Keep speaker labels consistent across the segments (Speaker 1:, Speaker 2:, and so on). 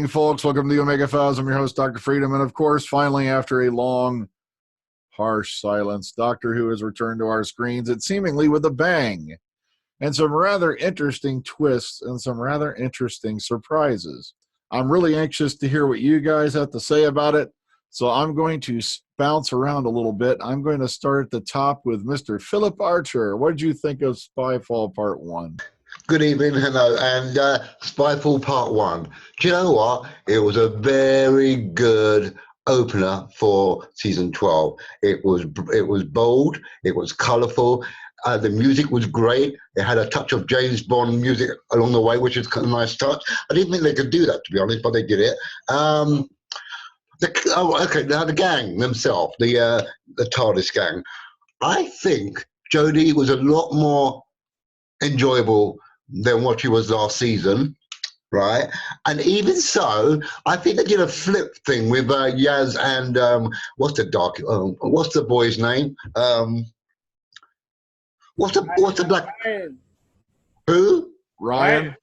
Speaker 1: folks. Welcome to the Omega Files. I'm your host, Dr. Freedom. And of course, finally, after a long, harsh silence, Doctor Who has returned to our screens, and seemingly with a bang, and some rather interesting twists and some rather interesting surprises. I'm really anxious to hear what you guys have to say about it, so I'm going to bounce around a little bit. I'm going to start at the top with Mr. Philip Archer. What did you think of Spyfall Part One?
Speaker 2: Good evening, hello, and Spyfall Part One. Do you know what? It was a very good opener for season 12. It was bold, it was colourful, the music was great. It had a touch of James Bond music along the way, which is a nice touch. I didn't think they could do that, to be honest, but they did it. Now the gang themselves, the TARDIS gang. I think Jodie was a lot more enjoyable than what she was last season, right? And even so, I think they did a flip thing with Yaz and what's the boy's name? What's the black?
Speaker 3: Ryan.
Speaker 2: Who?
Speaker 1: Ryan.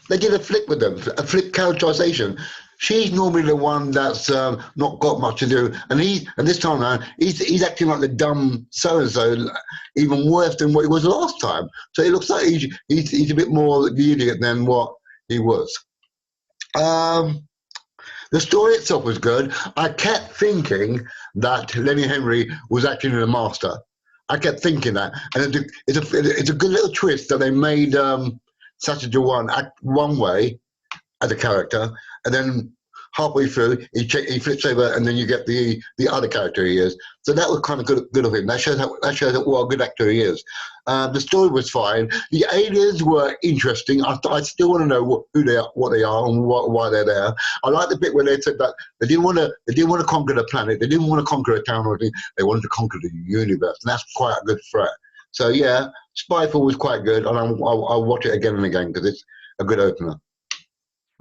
Speaker 2: They did a flip with them, a flip characterization. She's normally the one that's not got much to do, and this time around he's acting like the dumb so and so, even worse than what he was last time. So it looks like he's a bit more the idiot than what he was. The story itself was good. I kept thinking that Lenny Henry was actually the master. I kept thinking that, and it's a good little twist that they made Saturday One act one way as a character, and then halfway through he flips over, and then you get the other character he is. So that was kind of good of him. That shows what a good actor he is. The story was fine. The aliens were interesting. I still want to know who they are, what they are, and why they're there. I like the bit where they said that they didn't want to conquer the planet. They didn't want to conquer a town or anything. They wanted to conquer the universe, and that's quite a good threat. So yeah, Spyfall was quite good, and I'll watch it again and again because it's a good opener.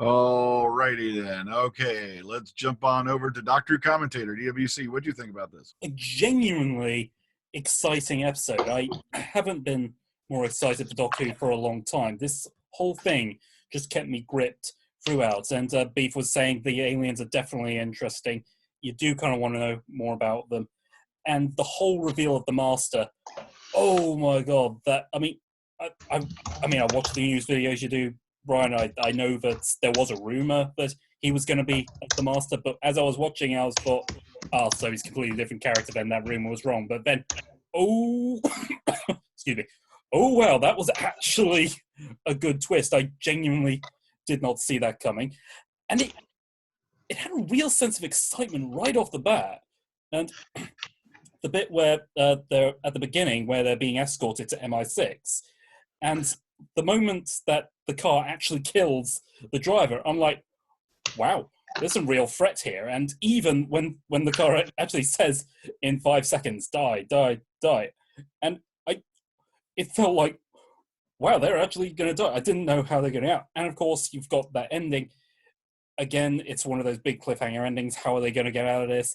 Speaker 1: All righty then. Okay, let's jump on over to Doctor Commentator, DWC. What do you think about this?
Speaker 3: A genuinely exciting episode. I haven't been more excited for Doctor Who for a long time. This whole thing just kept me gripped throughout. And Beef was saying the aliens are definitely interesting. You do kind of want to know more about them. And the whole reveal of the Master. Oh my God! I watch the news videos you do, Brian. I know that there was a rumor that he was going to be the Master, but as I was watching, I was thought, oh, so he's a completely different character. Then that rumor was wrong. But then, excuse me. Oh wow, that was actually a good twist. I genuinely did not see that coming, and it had a real sense of excitement right off the bat. And the bit where they're at the beginning, where they're being escorted to MI6, and the moment that the car actually kills the driver, I'm like, wow, there's some real threat here. And even when the car actually says in 5 seconds, die, and it felt like, wow, they're actually going to die. I didn't know how they're going to get out. And of course, you've got that ending. Again, it's one of those big cliffhanger endings. How are they going to get out of this?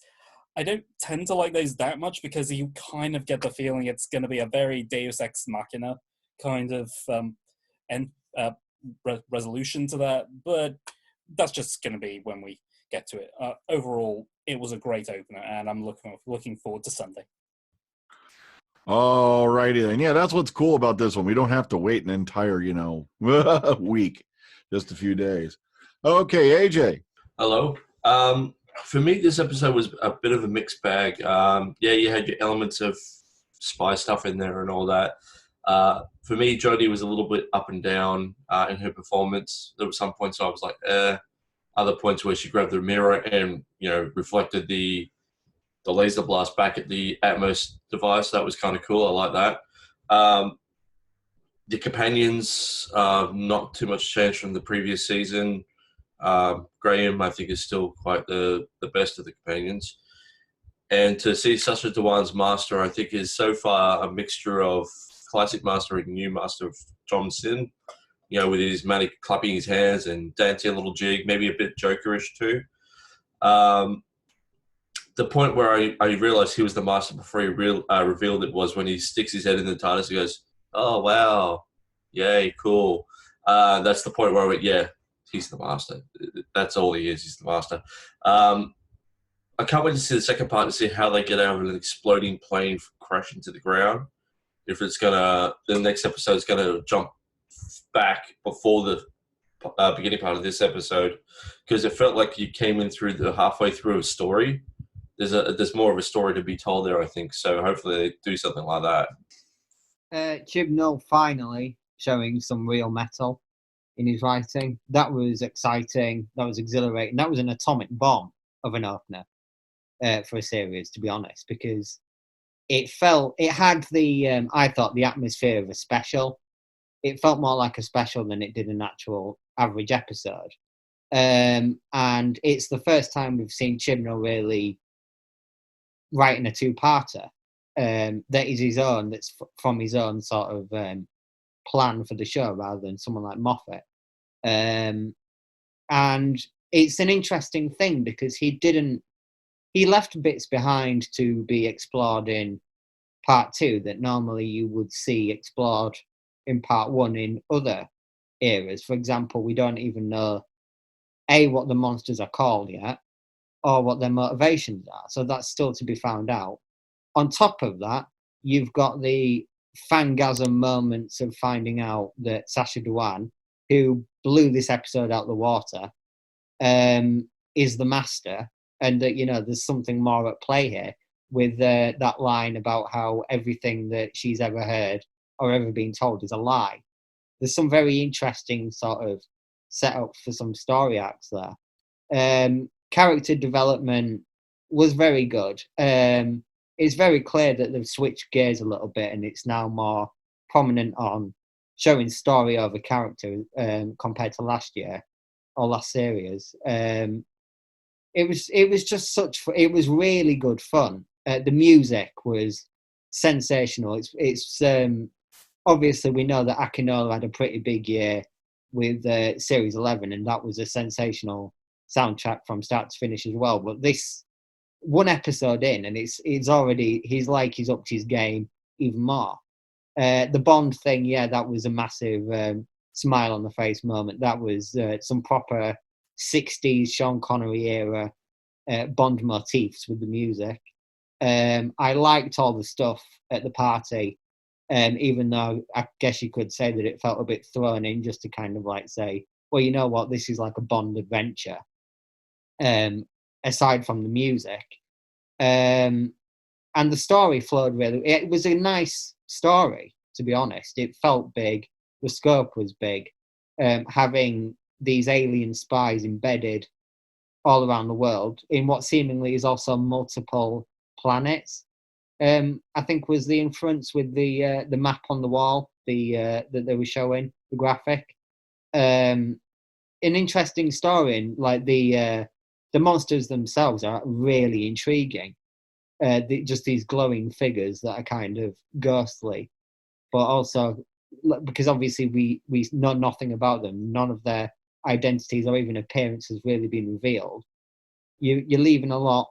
Speaker 3: I don't tend to like those that much because you kind of get the feeling it's going to be a very Deus Ex Machina kind of resolution to that, but that's just going to be when we get to it. Overall, it was a great opener, and I'm looking forward to Sunday.
Speaker 1: All righty then. Yeah, that's what's cool about this one. We don't have to wait an entire, week, just a few days. Okay, AJ.
Speaker 4: Hello. For me, this episode was a bit of a mixed bag. You had your elements of spy stuff in there and all that. For me, Jodie was a little bit up and down in her performance. There were some points I was like, other points where she grabbed the mirror and, reflected the laser blast back at the Atmos device. That was kind of cool. I like that. The companions, not too much change from the previous season. Graham, I think, is still quite the best of the companions. And to see Sasha Dhawan's Master, I think, is so far a mixture of classic Master and new Master of Tom Sin, with his manic clapping his hands and dancing a little jig, maybe a bit Jokerish too. The point where I realized he was the Master before he revealed it was when he sticks his head in the TARDIS. He goes, "Oh wow, yay, cool." That's the point where I went, yeah, he's the master. That's all he is. He's the master. I can't wait to see the second part to see how they get out of an exploding plane crash into the ground. If it's the next episode is gonna jump back before the beginning part of this episode, because it felt like you came in through the halfway through a story. There's more of a story to be told there, I think. So hopefully they do something like that.
Speaker 5: Chibnall finally showing some real metal in his writing. That was exciting. That was exhilarating. That was an atomic bomb of an opener for a series, to be honest, because it had the, I thought, the atmosphere of a special. It felt more like a special than it did an actual average episode. And it's the first time we've seen Chibnall really writing a two-parter that is his own, that's from his own sort of plan for the show rather than someone like Moffat. And it's an interesting thing because he left bits behind to be explored in part 2 that normally you would see explored in part 1 in other eras. For example, we don't even know what the monsters are called yet, or what their motivations are. So that's still to be found out. On top of that, you've got the fangasm moments of finding out that Sacha Dhawan, who blew this episode out the water, is the master, and that, there's something more at play here with that line about how everything that she's ever heard or ever been told is a lie. There's some very interesting sort of setup for some story arcs there. Character development was very good. It's very clear that they've switched gears a little bit, and it's now more prominent on showing story over character compared to last year or last series. It was just it was really good fun. The music was sensational. It's obviously we know that Akinola had a pretty big year with Series 11, and that was a sensational soundtrack from start to finish as well. But this one episode in, and he's upped his game even more. The Bond thing, that was a massive smile on the face moment. That was some proper 60s Sean Connery era Bond motifs with the music. I liked all the stuff at the party, even though I guess you could say that it felt a bit thrown in just to kind of like say, well, you know what, this is like a Bond adventure, aside from the music. And the story flowed really. It was a nice story, to be honest. It felt big. The scope was big. Having these alien spies embedded all around the world in what seemingly is also multiple planets, I think was the inference with the map on the wall, that they were showing, the graphic. An interesting story, and like the monsters themselves are really intriguing. Just these glowing figures that are kind of ghostly, but also because obviously we know nothing about them, none of their identities or even appearance has really been revealed. You're leaving a lot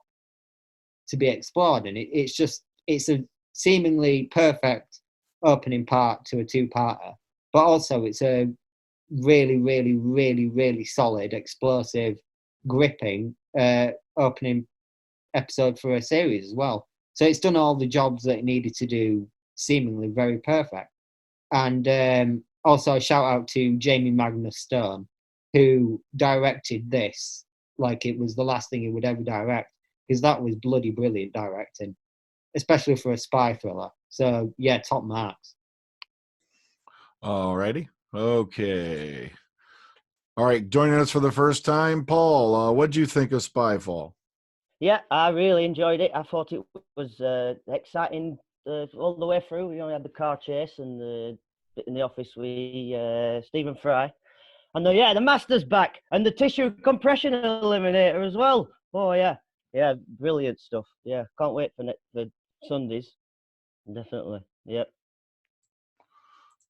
Speaker 5: to be explored, and it's a seemingly perfect opening part to a two-parter, but also it's a really, really, really, really solid, explosive, gripping opening episode for a series as well. So it's done all the jobs that it needed to do, seemingly very perfect. And also a shout out to Jamie Magnus Stone, who directed this like it was the last thing he would ever direct, because that was bloody brilliant directing, especially for a spy thriller. So yeah, top marks.
Speaker 1: Alrighty. Okay. All right, joining us for the first time, Paul. What do you think of Spyfall?
Speaker 6: Yeah, I really enjoyed it. I thought it was exciting all the way through. We only had the car chase and the bit in the office with Stephen Fry. And the Master's back, and the tissue compression eliminator as well. Oh yeah, brilliant stuff. Yeah, can't wait for Sundays. Definitely, yeah.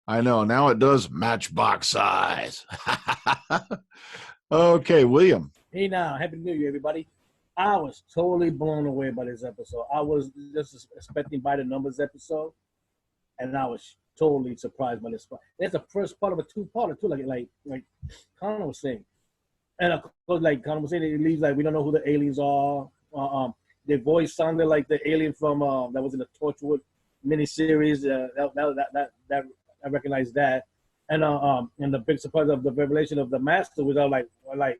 Speaker 1: I know, now it does matchbox size. Okay, William.
Speaker 7: Hey now, Happy New Year, everybody. I was totally blown away by this episode. I was just expecting by the numbers episode, and I was totally surprised by this part. It's the first part of a two-parter too, like Connor was saying. And of course, like Conor was saying, it leaves like we don't know who the aliens are. Their voice sounded like the alien from that was in the Torchwood miniseries. That I recognize that. And the big surprise of the revelation of the master was like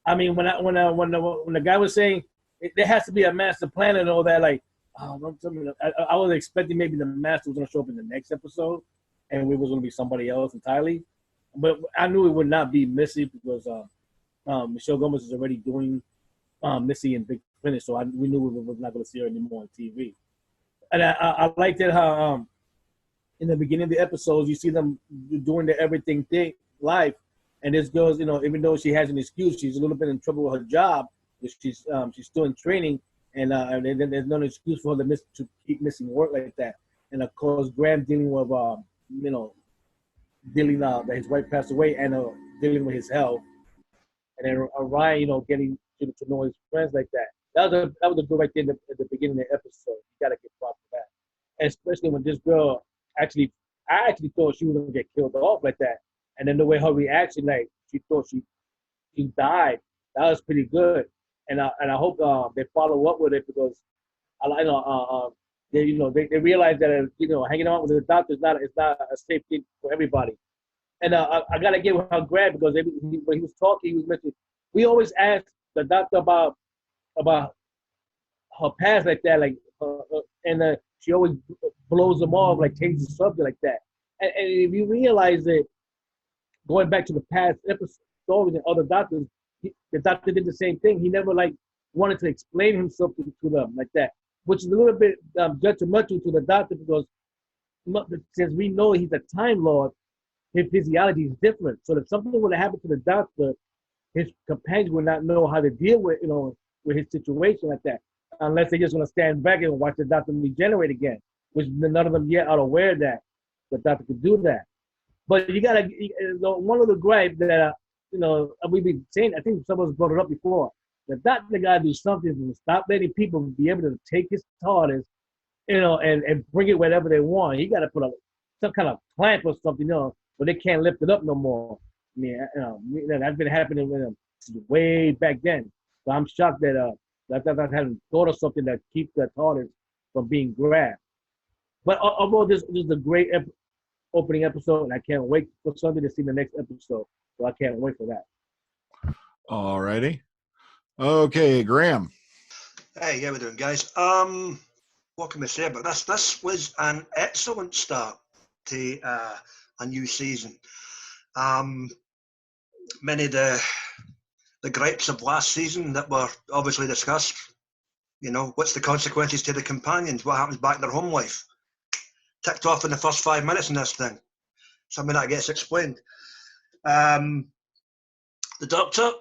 Speaker 7: I mean when the guy was saying there has to be a master plan and all that, like don't tell me I was expecting maybe the master was gonna show up in the next episode and it was gonna be somebody else entirely. But I knew it would not be Missy because Michelle Gomez is already doing Missy and Big Finish, so we knew we was not going to see her anymore on TV. And I liked it how in the beginning of the episodes you see them doing the everything thing live, and this girl's even though she has an excuse, she's a little bit in trouble with her job. She's still in training, and there's no excuse for her to keep missing work like that. And of course, Graham dealing with dealing that his wife passed away and dealing with his health, and then Ryan, getting to know his friends like that. That was a good right there at the beginning of the episode. You gotta get props for that, and especially when this girl I actually thought she was gonna get killed off like that, and then the way her reaction, like she thought she died, that was pretty good, and I hope they follow up with it because they realize that hanging out with the doctor is not a safe thing for everybody. And I gotta give her Grant because when he was talking, he was mentioning we always ask the doctor about her past like that, like and she always blows them off, like changes the subject like that. And if you realize it, going back to the past episode stories and other doctors, the doctor did the same thing. He never wanted to explain himself to them like that, which is a little bit detrimental to the doctor because since we know he's a Time Lord, his physiology is different. So if something would have happened to the doctor, his companions would not know how to deal with with his situation like that, unless they're just gonna stand back and watch the doctor regenerate again, which none of them yet are aware that the doctor could do that. But you gotta one of the gripe that we've been saying. I think someone's brought it up before. The doctor gotta do something to stop letting people be able to take his TARDIS, and bring it wherever they want. He gotta put some kind of clamp or something, but they can't lift it up no more. I mean, that's been happening with them way back then. So I'm shocked that I hadn't thought of something that keeps the TARDIS from being grabbed. But overall, this is a great opening episode, and I can't wait for Sunday to see the next episode. So I can't wait for that.
Speaker 1: All righty. Okay, Graham.
Speaker 8: Hey, how we doing, guys? What can we say about this? This was an excellent start to a new season. Many of the gripes of last season that were obviously discussed. What's the consequences to the companions? What happens back in their home life? Ticked off in the first 5 minutes in this thing. Something that gets explained. The Doctor,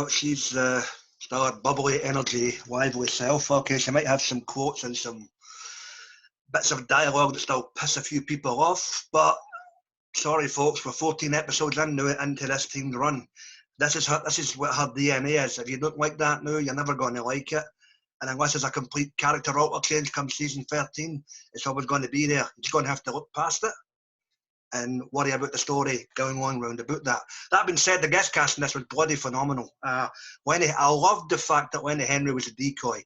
Speaker 8: she's still a bubbly, energy, lively self. Okay, she might have some quotes and some bits of dialogue that still piss a few people off, but sorry, folks, we're 14 episodes into this team's run. This is what her DNA is. If you don't like that now, you're never going to like it. And unless there's a complete character alter change come season 13, it's always going to be there. You're just going to have to look past it and worry about the story going on round about that. That being said, the guest cast in this was bloody phenomenal. I loved the fact that Lenny Henry was a decoy.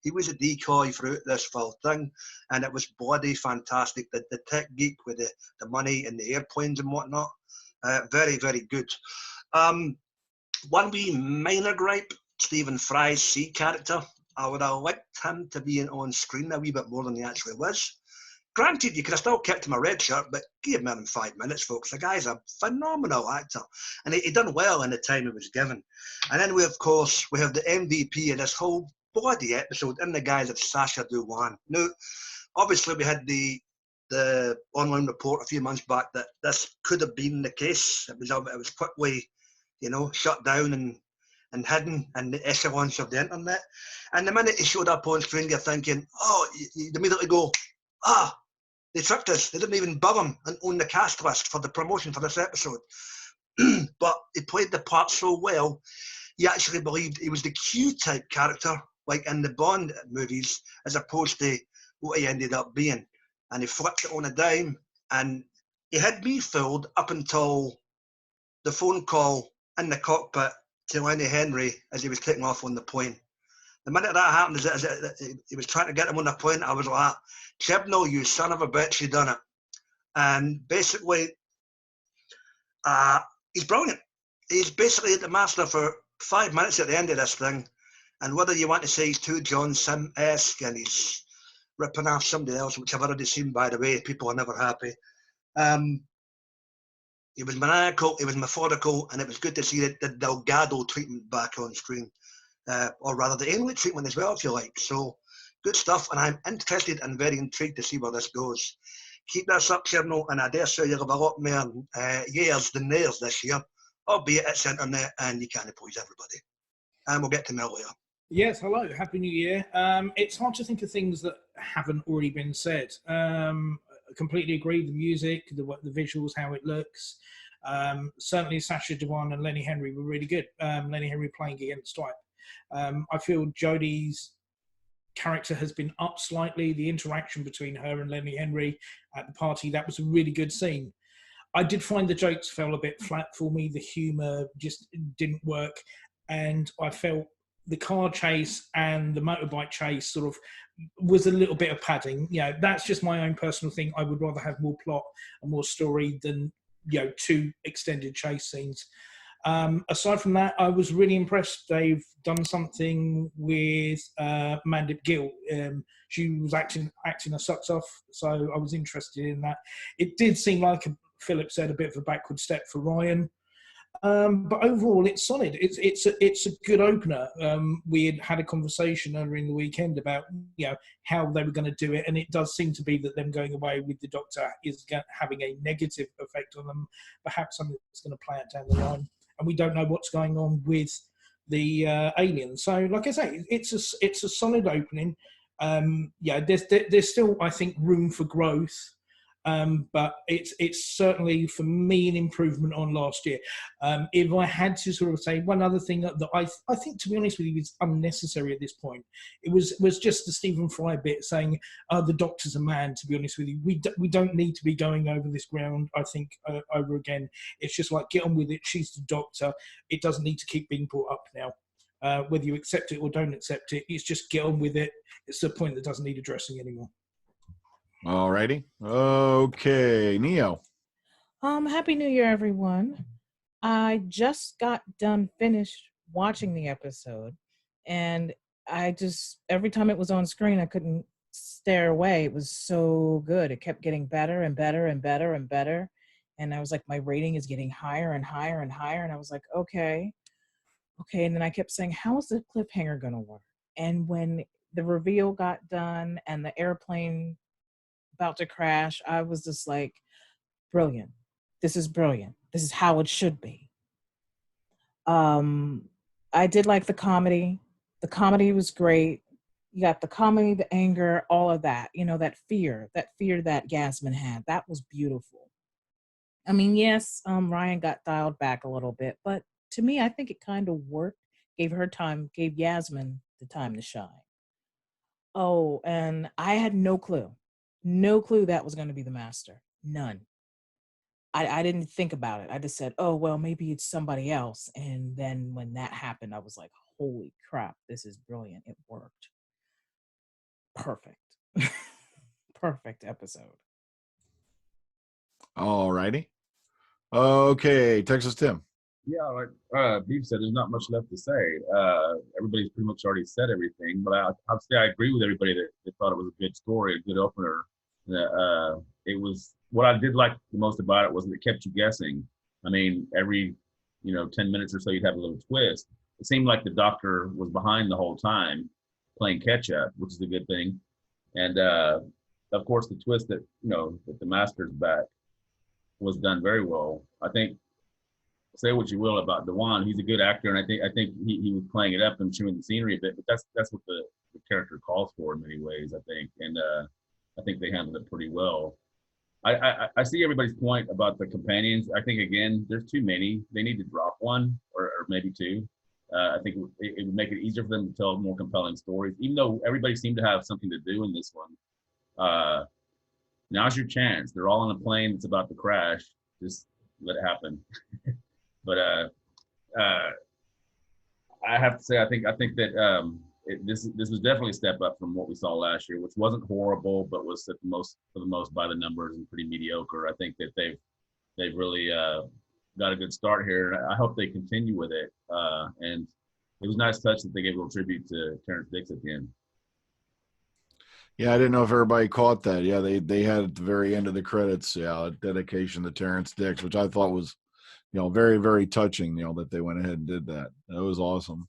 Speaker 8: He was a decoy throughout this full thing, and it was bloody fantastic. The tech geek with the money and the airplanes and whatnot, very, very good. One wee minor gripe, Stephen Fry's C character. I would have liked him to be on screen a wee bit more than he actually was. Granted, you could have still kept him a red shirt, but give him 5 minutes, folks. The guy's a phenomenal actor, and he done well in the time he was given. And then we have the MVP of this whole bloody episode in the guise of Sacha Dhawan. Now, obviously, we had the online report a few months back that this could have been the case. It was quickly, shut down and hidden in the echelons of the internet. And the minute he showed up on screen, you're thinking, you'd immediately go, they tricked us. They didn't even bug him on the cast list for the promotion for this episode. But he played the part so well, you actually believed he was the Q-type character, like in the Bond movies, as opposed to what he ended up being. And he flipped it on a dime, and he had me fooled up until the phone call in the cockpit to Lenny Henry as he was taking off on the plane. The minute that happened, as he was trying to get him on the plane, I was like, Chibnall, you son of a bitch, you done it. And basically, he's brilliant. He's basically the master for 5 minutes at the end of this thing. And whether you want to say he's too John Sim-esque and he's ripping off somebody else, which I've already seen, by the way, people are never happy. He was maniacal, he was methodical, and it was good to see the Delgado treatment back on screen. Or rather, the Ainley treatment as well, if you like. So, good stuff, and I'm interested and very intrigued to see where this goes. Keep this up, Cherno, and I dare say you'll have a lot more years than theirs this year, albeit it's internet and you can't please everybody. And we'll get to Mel later.
Speaker 7: Yes, hello, Happy New Year. It's hard to think of things that haven't already been said. I completely agree. The music, the visuals, how it looks. Certainly Sacha Dhawan and Lenny Henry were really good. Lenny Henry playing against Stipe. I feel Jodie's character has been up slightly. The interaction between her and Lenny Henry at the party, that was a really good scene. I did find the jokes fell a bit flat for me. The humour just didn't work. And I felt the car chase and the motorbike chase sort of was a little bit of padding. You know, that's just my own personal thing. I would rather have more plot and more story than, you know, 2 extended chase scenes. Aside from that, I was really impressed. They've done something with Mandip Gill. She was acting her socks off, so I was interested in that. It did seem like, Philip said, a bit of a backward step for Ryan. But overall, it's solid. It's a good opener. We had a conversation earlier in the weekend about, you know, how they were going to do it, and it does seem to be that them going away with the Doctor is having a negative effect on them. Perhaps something that's going to play out down the line, and we don't know what's going on with the aliens. So, like I say, it's a solid opening. Yeah, there's still, I think, room for growth. But it's certainly, for me, an improvement on last year. If I had to sort of say one other thing that I think, to be honest with you, is unnecessary at this point, it was just the Stephen Fry bit saying, the Doctor's a man, to be honest with you. We don't need to be going over this ground, I think, over again. It's just like, get on with it. She's the Doctor. It doesn't need to keep being brought up now. Whether you accept it or don't accept it, it's just get on with it. It's the point that doesn't need addressing anymore.
Speaker 1: All righty. Okay, Neo.
Speaker 9: Happy New Year, everyone. I just got finished watching the episode, and I just, every time it was on screen, I couldn't stare away. It was so good. It kept getting better and better and better and better. And I was like, my rating is getting higher and higher and higher. And I was like, okay. And then I kept saying, how is the cliffhanger going to work? And when the reveal got done and the airplane about to crash, I was just like, brilliant. This is brilliant. This is how it should be. I did like the comedy. The comedy was great. You got the comedy, the anger, all of that. You know, that fear that Yasmin had. That was beautiful. I mean, yes, Ryan got dialed back a little bit, but to me, I think it kind of worked. Gave her time, gave Yasmin the time to shine. Oh, and I had no clue that was going to be the Master. None. I didn't think about it. I just said, oh, well, maybe it's somebody else. And then when that happened, I was like, holy crap, this is brilliant. It worked. Perfect. Perfect episode.
Speaker 1: All righty. Okay, Texas Tim.
Speaker 10: Yeah, like Beef said, there's not much left to say. Everybody's pretty much already said everything, but I'll say I agree with everybody that thought it was a good story, a good opener. It was, what I did like the most about it was that it kept you guessing. I mean, every 10 minutes or so you'd have a little twist. It seemed like the Doctor was behind the whole time, playing catch up, which is a good thing. And of course, the twist that that the Master's back was done very well. I think, say what you will about Dhawan, he's a good actor, and I think he was playing it up and chewing the scenery a bit. But that's what the character calls for in many ways, I think, and I think they handled it pretty well. I see everybody's point about the companions. I think, again, there's too many. They need to drop one or maybe two. I think it would make it easier for them to tell more compelling stories, even though everybody seemed to have something to do in this one. Now's your chance. They're all on a plane that's about to crash. Just let it happen. But I have to say, I think that this was definitely a step up from what we saw last year, which wasn't horrible, but was for the most by the numbers and pretty mediocre. I think that they've really got a good start here. I hope they continue with it. And it was a nice touch that they gave a little tribute to Terrence Dix at the end.
Speaker 1: Yeah, I didn't know if everybody caught that. Yeah, they had at the very end of the credits, a dedication to Terrence Dix, which I thought was, very, very touching, that they went ahead and did that. That was awesome.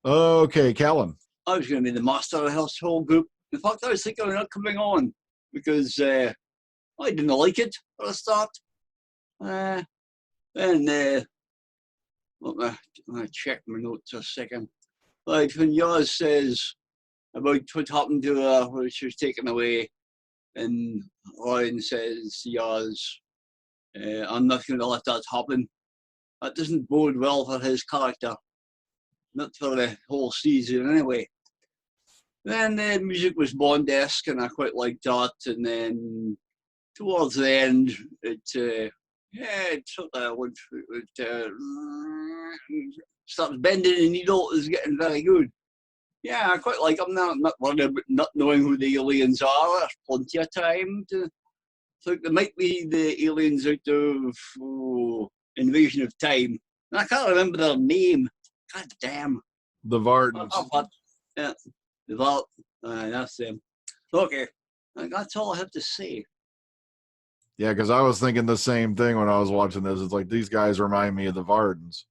Speaker 1: Okay, Callan.
Speaker 11: I was going to be the master of the household group. In fact, I was thinking of not coming on because I didn't like it at the start. And I check my notes a second. Like when Yaz says about what happened to her when she was taken away, and Ryan says, Yaz, I'm not going to let that happen. That doesn't bode well for his character. Not for the whole season anyway. Then the music was Bond-esque and I quite liked that. And then towards the end, it sort of starts bending the needle. Is getting very good. Yeah, I quite like them now. I'm not worried about not knowing who the aliens are. There's plenty of time to think there might be the aliens out of Invasion of Time. And I can't remember their name. God damn.
Speaker 1: The Vardens.
Speaker 11: Yeah, the Vart. That's them. Okay, that's all I have to say.
Speaker 1: Yeah, because I was thinking the same thing when I was watching this. It's like these guys remind me of the Vardens.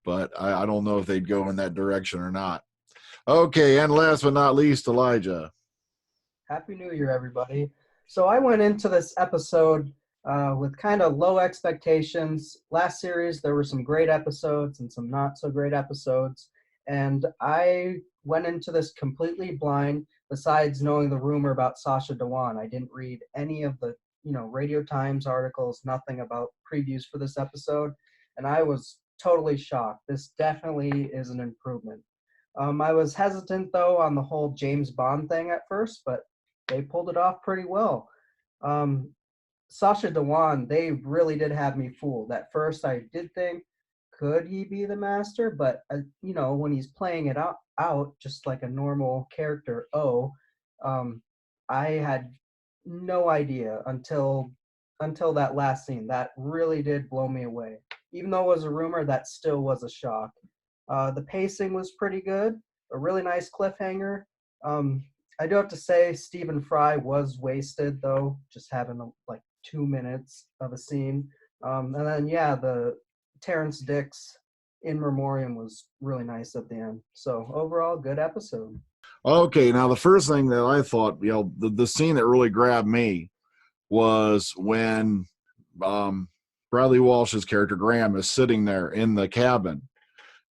Speaker 1: But I don't know if they'd go in that direction or not. Okay, and last but not least, Elijah.
Speaker 12: Happy New Year, everybody. So I went into this episode with kind of low expectations. Last series, there were some great episodes and some not so great episodes. And I went into this completely blind, besides knowing the rumor about Sacha Dhawan. I didn't read any of the, Radio Times articles, nothing about previews for this episode. And I was totally shocked. This definitely is an improvement. I was hesitant, though, on the whole James Bond thing at first, but they pulled it off pretty well. Sacha Dhawan, they really did have me fooled. At first, I did think, could he be the master? But, when he's playing it out just like a normal character, I had no idea until that last scene. That really did blow me away. Even though it was a rumor, that still was a shock. The pacing was pretty good, a really nice cliffhanger. I do have to say Stephen Fry was wasted, though, just having 2 minutes of a scene. And then, the Terrence Dix in memoriam was really nice at the end. So overall, good episode.
Speaker 1: Okay, now the first thing that I thought, the scene that really grabbed me was when Bradley Walsh's character Graham is sitting there in the cabin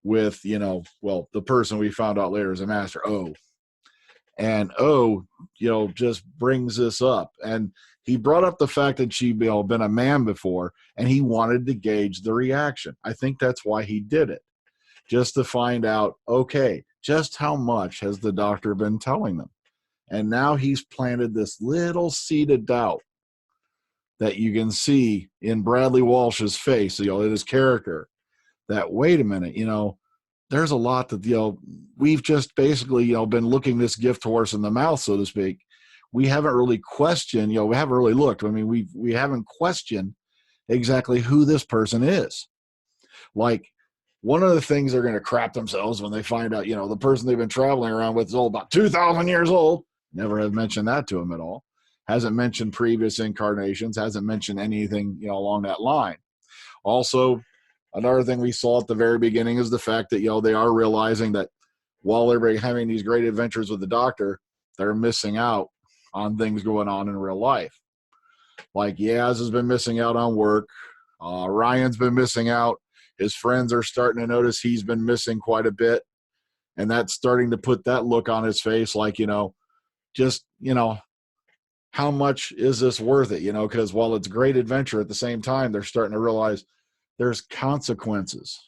Speaker 1: with, the person we found out later is a master, O. And O, just brings this up. And he brought up the fact that she'd been a man before, and he wanted to gauge the reaction. I think that's why he did it, just to find out, okay, just how much has the doctor been telling them? And now he's planted this little seed of doubt that you can see in Bradley Walsh's face, in his character, that, wait a minute, there's a lot that, we've just basically, been looking this gift horse in the mouth, so to speak. We haven't really questioned, we haven't really looked. I mean, we haven't questioned exactly who this person is. Like, one of the things they're going to crap themselves when they find out, the person they've been traveling around with is about 2,000 years old. Never have mentioned that to him at all. Hasn't mentioned previous incarnations, hasn't mentioned anything, along that line. Also, another thing we saw at the very beginning is the fact that, they are realizing that while they're having these great adventures with the doctor, they're missing out on things going on in real life. Like Yaz has been missing out on work. Ryan's been missing out. His friends are starting to notice he's been missing quite a bit. And that's starting to put that look on his face like, how much is this worth it? Because while it's great adventure, at the same time, they're starting to realize there's consequences.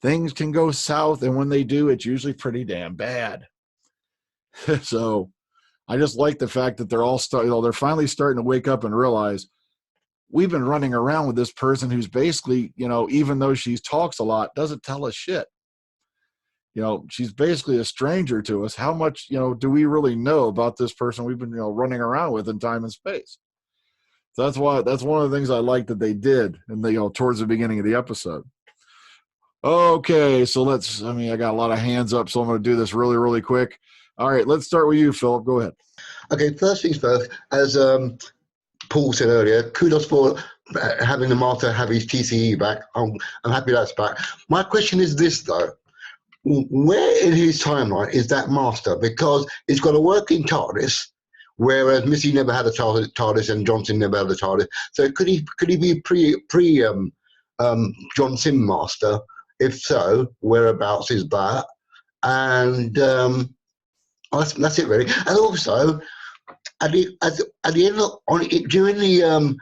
Speaker 1: Things can go south, and when they do, it's usually pretty damn bad. So I just like the fact that they're all they're finally starting to wake up and realize we've been running around with this person who's basically, even though she talks a lot, doesn't tell us shit. She's basically a stranger to us. How much, do we really know about this person we've been, running around with in time and space? So that's one of the things I like that they did, and towards the beginning of the episode. Okay, so I got a lot of hands up, so I'm going to do this really, really quick. All right, let's start with you, Philip. Go ahead.
Speaker 2: Okay, first things first, as Paul said earlier, kudos for having the Master have his TCE back. I'm happy that's back. My question is this, though. Where in his timeline is that Master? Because he's got a working TARDIS, whereas Missy never had a TARDIS and Johnson never had a TARDIS. So could he be pre John Sim Master? If so, whereabouts is that? And that's it really. And also, at the end of, during the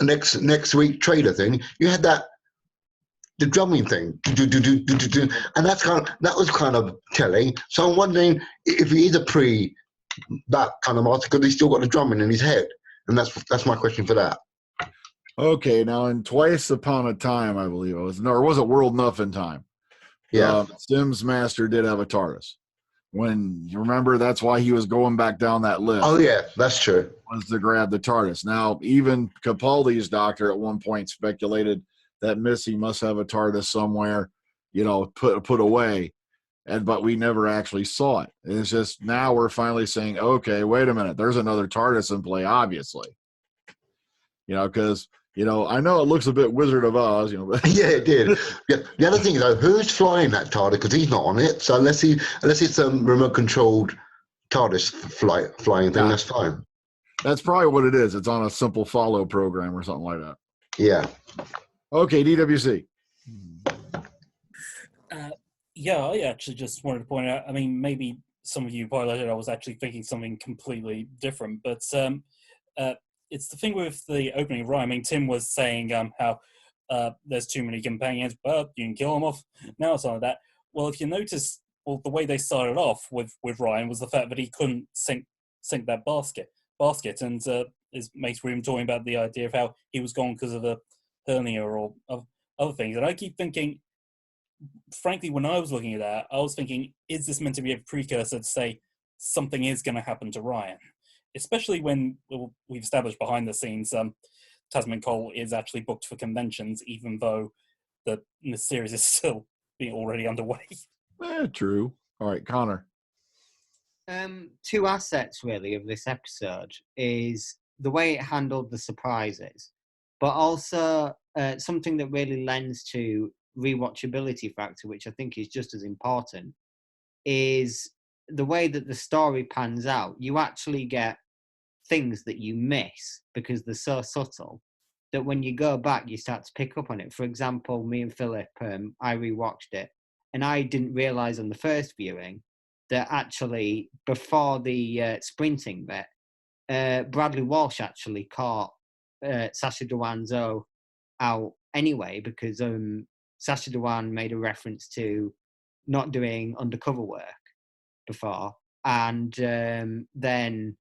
Speaker 2: next week trailer thing, you had the drumming thing, and that was kind of telling. So I'm wondering if he is a that kind of master, because he's still got the drumming in his head, and that's my question for that.
Speaker 1: Okay, now in Twice Upon a Time, I believe was it World Nuffin Time?
Speaker 2: Yeah,
Speaker 1: Sim's master did have a TARDIS. When you remember, that's why he was going back down that list.
Speaker 2: Oh yeah, that's true.
Speaker 1: Was to grab the TARDIS. Now, even Capaldi's doctor at one point speculated that Missy must have a TARDIS somewhere, put away, but we never actually saw it. It's just now we're finally saying, okay, wait a minute, there's another TARDIS in play, obviously. Because I know it looks a bit Wizard of Oz, but
Speaker 2: yeah, it did. Yeah. The other thing is, though, who's flying that TARDIS? Because he's not on it. So unless it's a remote controlled TARDIS flying thing, that's fine.
Speaker 1: That's probably what it is. It's on a simple follow program or something like that.
Speaker 2: Yeah.
Speaker 1: Okay, DWC.
Speaker 3: I actually just wanted to point out, maybe some of you piloted, I was actually thinking something completely different, but it's the thing with the opening of Ryan. Tim was saying how there's too many companions, but you can kill them off. Now it's like that. Well, if you notice, the way they started off with Ryan was the fact that he couldn't sink that basket, and his mates were even talking about the idea of how he was gone because of a hernia or of other things. And I keep thinking, frankly, when I was looking at that, I was thinking, is this meant to be a precursor to say something is going to happen to Ryan? Especially when we've established behind the scenes, Tasman Cole is actually booked for conventions, even though the series is still already underway.
Speaker 1: True. All right, Connor.
Speaker 5: Two assets really of this episode is the way it handled the surprises, but also something that really lends to rewatchability factor, which I think is just as important, is the way that the story pans out. You actually get things that you miss because they're so subtle that when you go back, you start to pick up on it. For example, me and Philip, I rewatched it, and I didn't realize on the first viewing that actually before the sprinting bit, Bradley Walsh actually caught Sacha Dhawan's out anyway, because Sacha Dhawan made a reference to not doing undercover work before, and then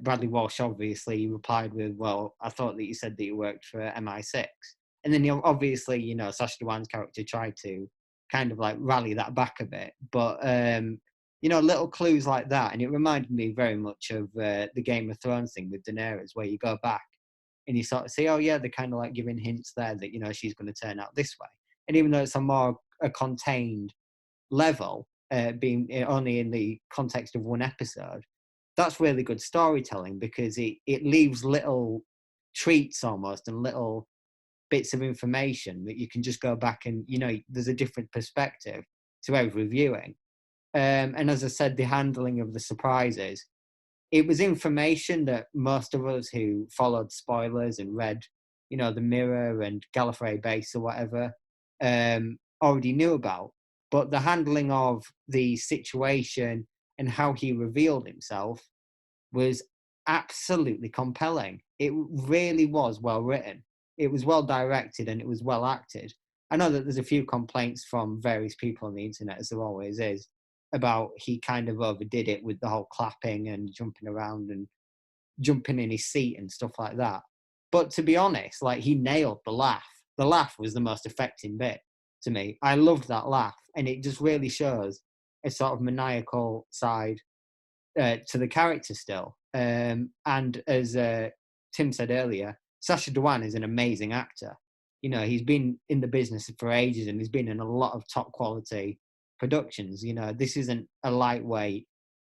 Speaker 5: Bradley Walsh obviously replied with, well, I thought that you said that you worked for MI6. And then obviously, Sacha Dhawan's character tried to kind of like rally that back a bit. But, little clues like that. And it reminded me very much of the Game of Thrones thing with Daenerys, where you go back and you sort of see, oh yeah, they're kind of like giving hints there that, she's going to turn out this way. And even though it's a contained level, being only in the context of one episode, that's really good storytelling, because it leaves little treats almost and little bits of information that you can just go back and, there's a different perspective to every viewing. And as I said, the handling of the surprises, it was information that most of us who followed spoilers and read, the Mirror and Gallifrey Base or whatever, already knew about. But the handling of the situation and how he revealed himself was absolutely compelling. It really was well written. It was well directed, and it was well acted. I know that there's a few complaints from various people on the internet, as there always is, about he kind of overdid it with the whole clapping and jumping around and jumping in his seat and stuff like that. But to be honest, like, he nailed the laugh. The laugh was the most affecting bit to me. I loved that laugh, and it just really shows a sort of maniacal side to the character still. And as Tim said earlier, Sacha Dhawan is an amazing actor. You know, he's been in the business for ages, and he's been in a lot of top quality productions. You know, this isn't a lightweight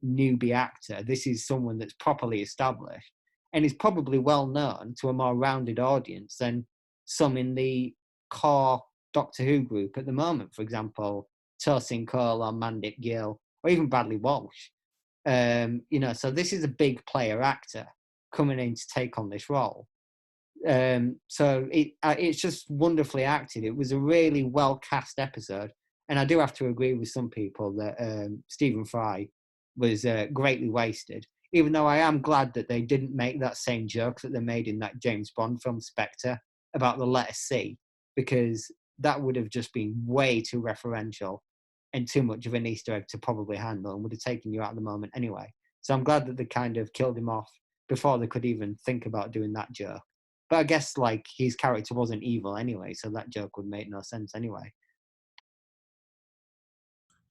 Speaker 5: newbie actor. This is someone that's properly established, and is probably well known to a more rounded audience than some in the core Doctor Who group at the moment. For example, Tosin Cole or Mandip Gill, or even Bradley Walsh. You know, so this is a big player actor coming in to take on this role. So it's just wonderfully acted. It was a really well cast episode, and I do have to agree with some people that Stephen Fry was greatly wasted. Even though I am glad that they didn't make that same joke that they made in that James Bond film Spectre about the letter C, because that would have just been way too referential and too much of an Easter egg to probably handle, and would have taken you out of the moment anyway. So I'm glad that they kind of killed him off before they could even think about doing that joke. But I guess, like, his character wasn't evil anyway, so that joke would make no sense anyway.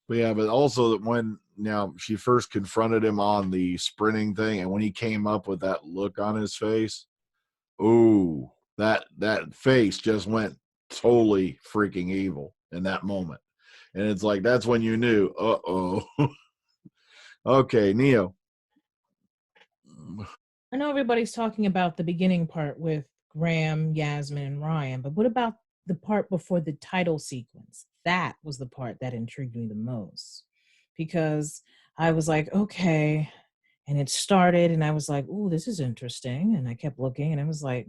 Speaker 1: But yeah, but also that when now she first confronted him on the sprinting thing, and when he came up with that look on his face, ooh, that face just went totally freaking evil in that moment. And it's like, that's when you knew, uh-oh. Okay, Neo.
Speaker 9: I know everybody's talking about the beginning part with Graham, Yasmin, and Ryan, but what about the part before the title sequence? That was the part that intrigued me the most, because I was like, okay, and it started, and I was like, ooh, this is interesting, and I kept looking, and I was like,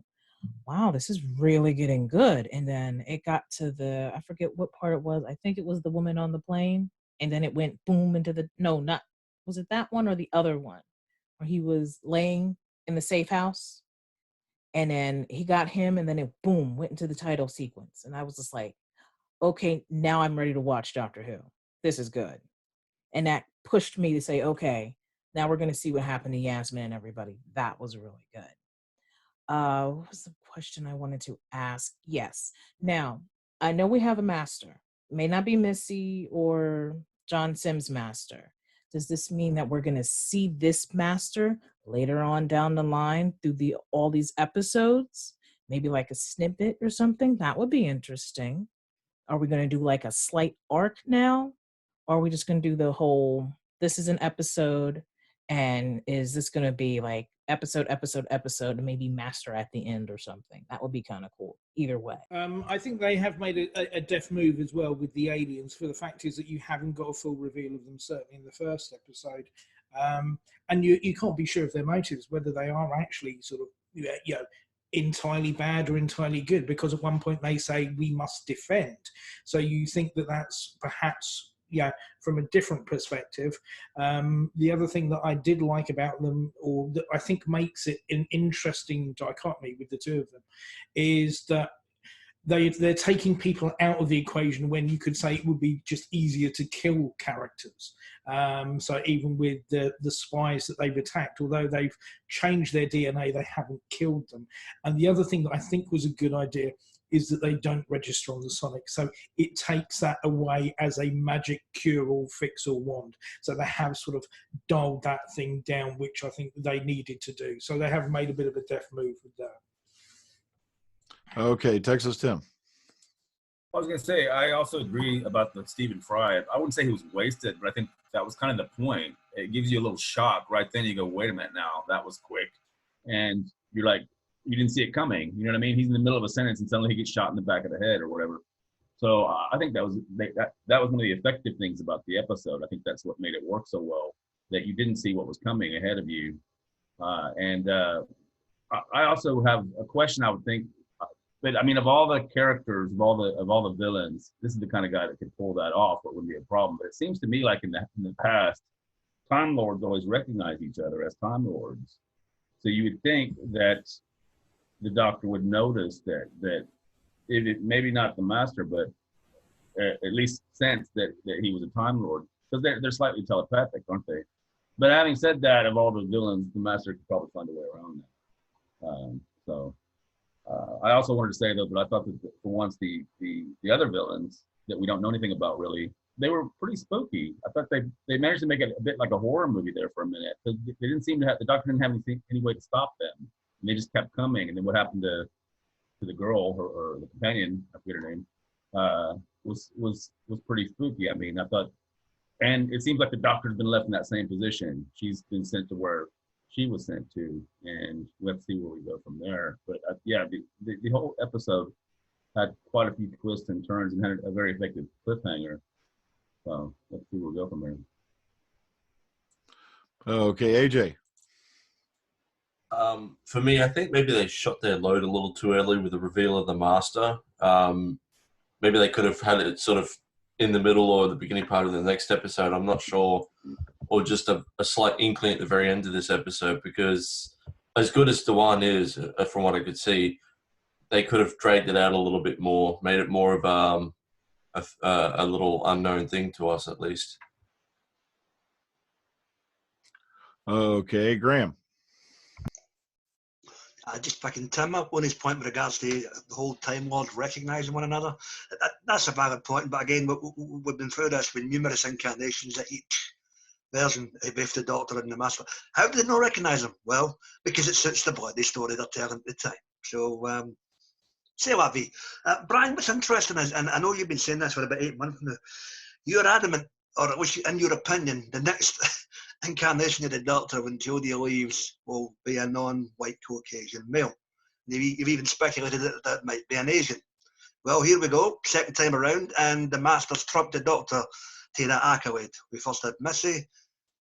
Speaker 9: wow, this is really getting good. And then it got to the, I forget what part it was. I think it was the woman on the plane, and then it went boom into the, no, not, was it that one or the other one, where he was laying in the safe house, and then he got him, and then it boom went into the title sequence, and I was just like, okay, now I'm ready to watch Doctor Who. This is good. And that pushed me to say, okay, now we're going to see what happened to Yasmin and everybody. That was really good. What was the question I wanted to ask? Yes. Now, I know we have a master. It may not be Missy or John Sims' master. Does this mean that we're going to see this master later on down the line through all these episodes? Maybe like a snippet or something? That would be interesting. Are we going to do like a slight arc now? Or are we just going to do the whole, this is an episode, and is this going to be like episode, and maybe master at the end or something? That would be kind of cool. Either way.
Speaker 7: I think they have made a deft move as well with the aliens. For the fact is that you haven't got a full reveal of them, certainly in the first episode. And you can't be sure of their motives, whether they are actually sort of, you know, entirely bad or entirely good, because at one point they say we must defend. So you think that that's perhaps, yeah, from a different perspective. The other thing that I did like about them, or that I think makes it an interesting dichotomy with the two of them, is that they're taking people out of the equation when you could say it would be just easier to kill characters. So even with the spies that they've attacked, although they've changed their DNA, they haven't killed them. And the other thing that I think was a good idea is that they don't register on the Sonic. So it takes that away as a magic cure-all, fix-all wand. So they have sort of dialed that thing down, which I think they needed to do. So they have made a bit of a deft move with that.
Speaker 1: Okay, Texas Tim.
Speaker 10: I was going to say, I also agree about the Stephen Fry. I wouldn't say he was wasted, but I think that was kind of the point. It gives you a little shock right then. You go, wait a minute now, that was quick. And you're like, you didn't see it coming. You know what I mean? He's in the middle of a sentence and suddenly he gets shot in the back of the head or whatever. So I think that was one of the effective things about the episode. I think that's what made it work so well, that you didn't see what was coming ahead of you. I also have a question, I would think. But I mean, of all the characters, of all the villains, this is the kind of guy that could pull that off. It wouldn't be a problem. But it seems to me like in the past, Time Lords always recognize each other as Time Lords. So you would think that the Doctor would notice that it maybe not the Master, but at least sense that he was a Time Lord, because they're slightly telepathic, aren't they? But having said that, of all the villains, the Master could probably find a way around that. So I also wanted to say though that I thought that for once the other villains that we don't know anything about really, they were pretty spooky. I thought they managed to make it a bit like a horror movie there for a minute. They didn't seem to have, the Doctor didn't have any way to stop them. And they just kept coming. And then what happened to the girl or the companion, I forget her name, was pretty spooky. I mean, I thought, and it seems like the Doctor's been left in that same position. She's been sent to where she was sent to, and let's see where we go from there. But yeah, the whole episode had quite a few twists and turns and had a very effective cliffhanger. So let's see where we go from there.
Speaker 1: Okay, AJ.
Speaker 4: For me, I think maybe they shot their load a little too early with the reveal of the Master. Maybe they could have had it sort of in the middle or the beginning part of the next episode. I'm not sure. Or just a slight inkling at the very end of this episode, because as good as Dewan is, from what I could see, they could have dragged it out a little bit more, made it more of a little unknown thing to us at least.
Speaker 1: Okay, Graham.
Speaker 8: Just picking Tim up on his point with regards to the whole Time Lord recognising one another. That's a valid point, but again, we've been through this with numerous incarnations at each version of both the Doctor and the Master. How did they not recognise them? Well, because it suits the bloody story they're telling at the time. So, c'est la vie. Brian, what's interesting is, and I know you've been saying this for about 8 months now, you're adamant, or at least in your opinion, the next incarnation of the Doctor when Jodie leaves will be a non-white Caucasian male. You've even speculated that that might be an Asian. Well, here we go, second time around, and the Master's trumped the Doctor to that accolade. We first had Missy,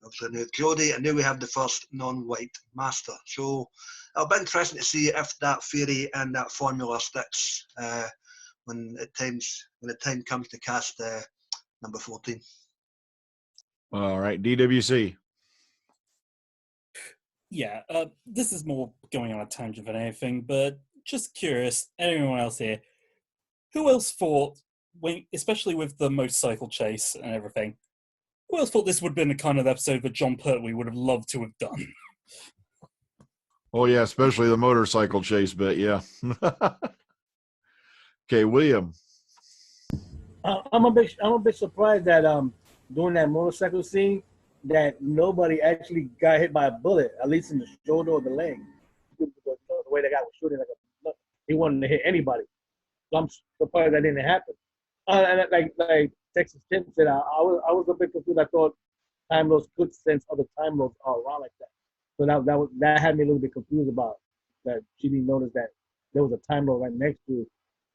Speaker 8: obviously now Jodie, and now we have the first non-white Master. So it'll be interesting to see if that theory and that formula sticks when the time comes to cast number 14.
Speaker 1: All right, DWC.
Speaker 3: Yeah, this is more going on a tangent than anything, but just curious, anyone else here, who else thought, especially with the motorcycle chase and everything, who else thought this would have been the kind of episode that John Pertwee would have loved to have done?
Speaker 1: Oh, yeah, especially the motorcycle chase bit, yeah. Okay, William.
Speaker 7: I'm a bit surprised that during that motorcycle scene that nobody actually got hit by a bullet, at least in the shoulder or the leg. The way the guy was shooting, he wanted to hit anybody. So I'm surprised that didn't happen. And like Texas Tim said, I was a bit confused. I thought Time Lords could sense other Time Lords are around like that. So that had me a little bit confused about that. She didn't notice that there was a Time Lord right next to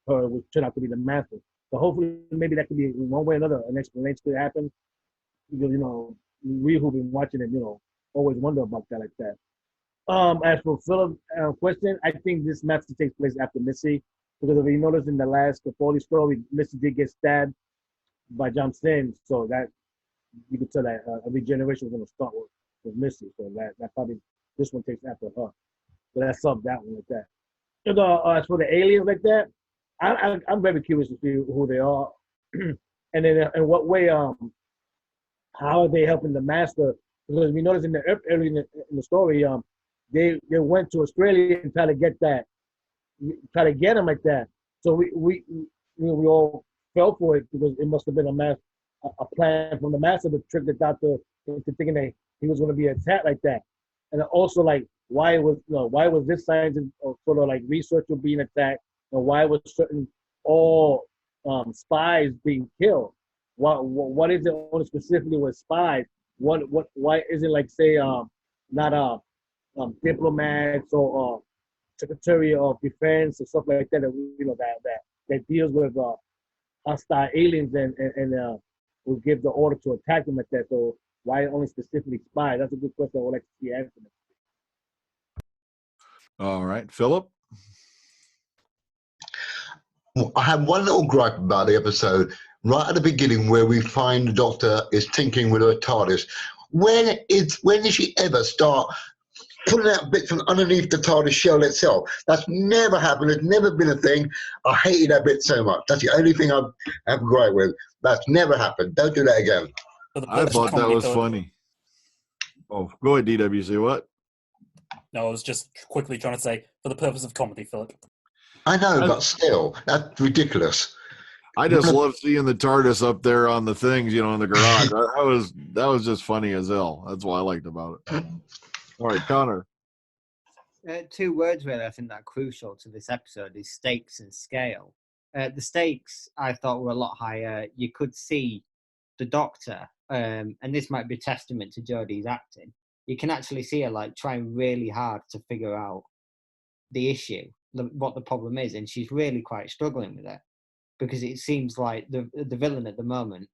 Speaker 7: her, which turned out to be the Master. So hopefully, maybe that could be one way or another an explanation could happen. Because we who've been watching it, always wonder about that like that. As for Philip's question, I think this Master takes place after Missy, because if you notice in the last Capaldi story, Missy did get stabbed by John Sims, so that you could tell that every generation was going to start with Missy, so that probably this one takes after her. So that's up that one like that. And, as for the aliens like that, I'm very curious to see who they are, and then in what way how are they helping the Master? Because we noticed early in the story, they went to Australia and try to get him like that. So we all fell for it because it must have been a plan from the Master to trick the Doctor into thinking that he was going to be attacked like that. And also like why was this scientist sort of like researcher being attacked, and why was certain all spies being killed? What is it only specifically with spies? Why is it like say not diplomats or Secretary of Defense or stuff like that that deals with hostile aliens and will give the order to attack them like that? So why only specifically spies? That's a good question. I would like to see answered.
Speaker 1: All right, Philip.
Speaker 2: I have one little gripe about the episode right at the beginning where we find the Doctor is tinkering with her TARDIS. When did she ever start pulling out bits from underneath the TARDIS shell itself? That's never happened. It's never been a thing. I hated that bit so much. That's the only thing I have a gripe with. That's never happened. Don't do that again.
Speaker 1: I thought that was funny. Oh, go ahead, DWC. What?
Speaker 3: No, I was just quickly trying to say, for the purpose of comedy, Philip.
Speaker 2: I know, but still, that's ridiculous.
Speaker 1: I just love seeing the TARDIS up there on the things, in the garage. That was just funny as hell. That's what I liked about it. All right, Connor.
Speaker 5: 2 words really I think that are crucial to this episode is stakes and scale. The stakes I thought were a lot higher. You could see the Doctor, and this might be a testament to Jodie's acting. You can actually see her like trying really hard to figure out the issue, what the problem is, and she's really quite struggling with it because it seems like the villain at the moment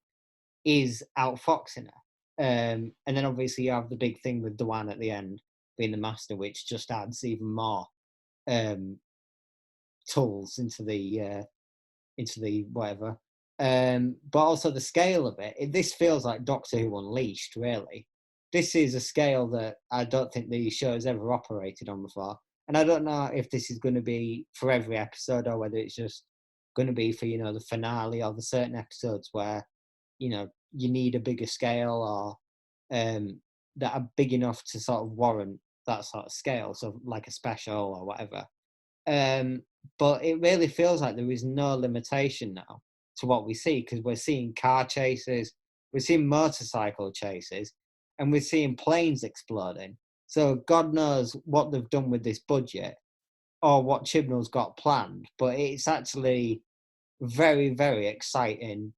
Speaker 5: is outfoxing her. And then obviously you have the big thing with Dewan at the end being the master, which just adds even more tools into the whatever. But also the scale of it. This feels like Doctor Who Unleashed, really. This is a scale that I don't think the show has ever operated on before. And I don't know if this is going to be for every episode or whether it's just going to be for, the finale or the certain episodes where, you need a bigger scale or that are big enough to sort of warrant that sort of scale. So like a special or whatever. But it really feels like there is no limitation now to what we see because we're seeing car chases, we're seeing motorcycle chases, and we're seeing planes exploding. So God knows what they've done with this budget or what Chibnall's got planned, but it's actually very, very exciting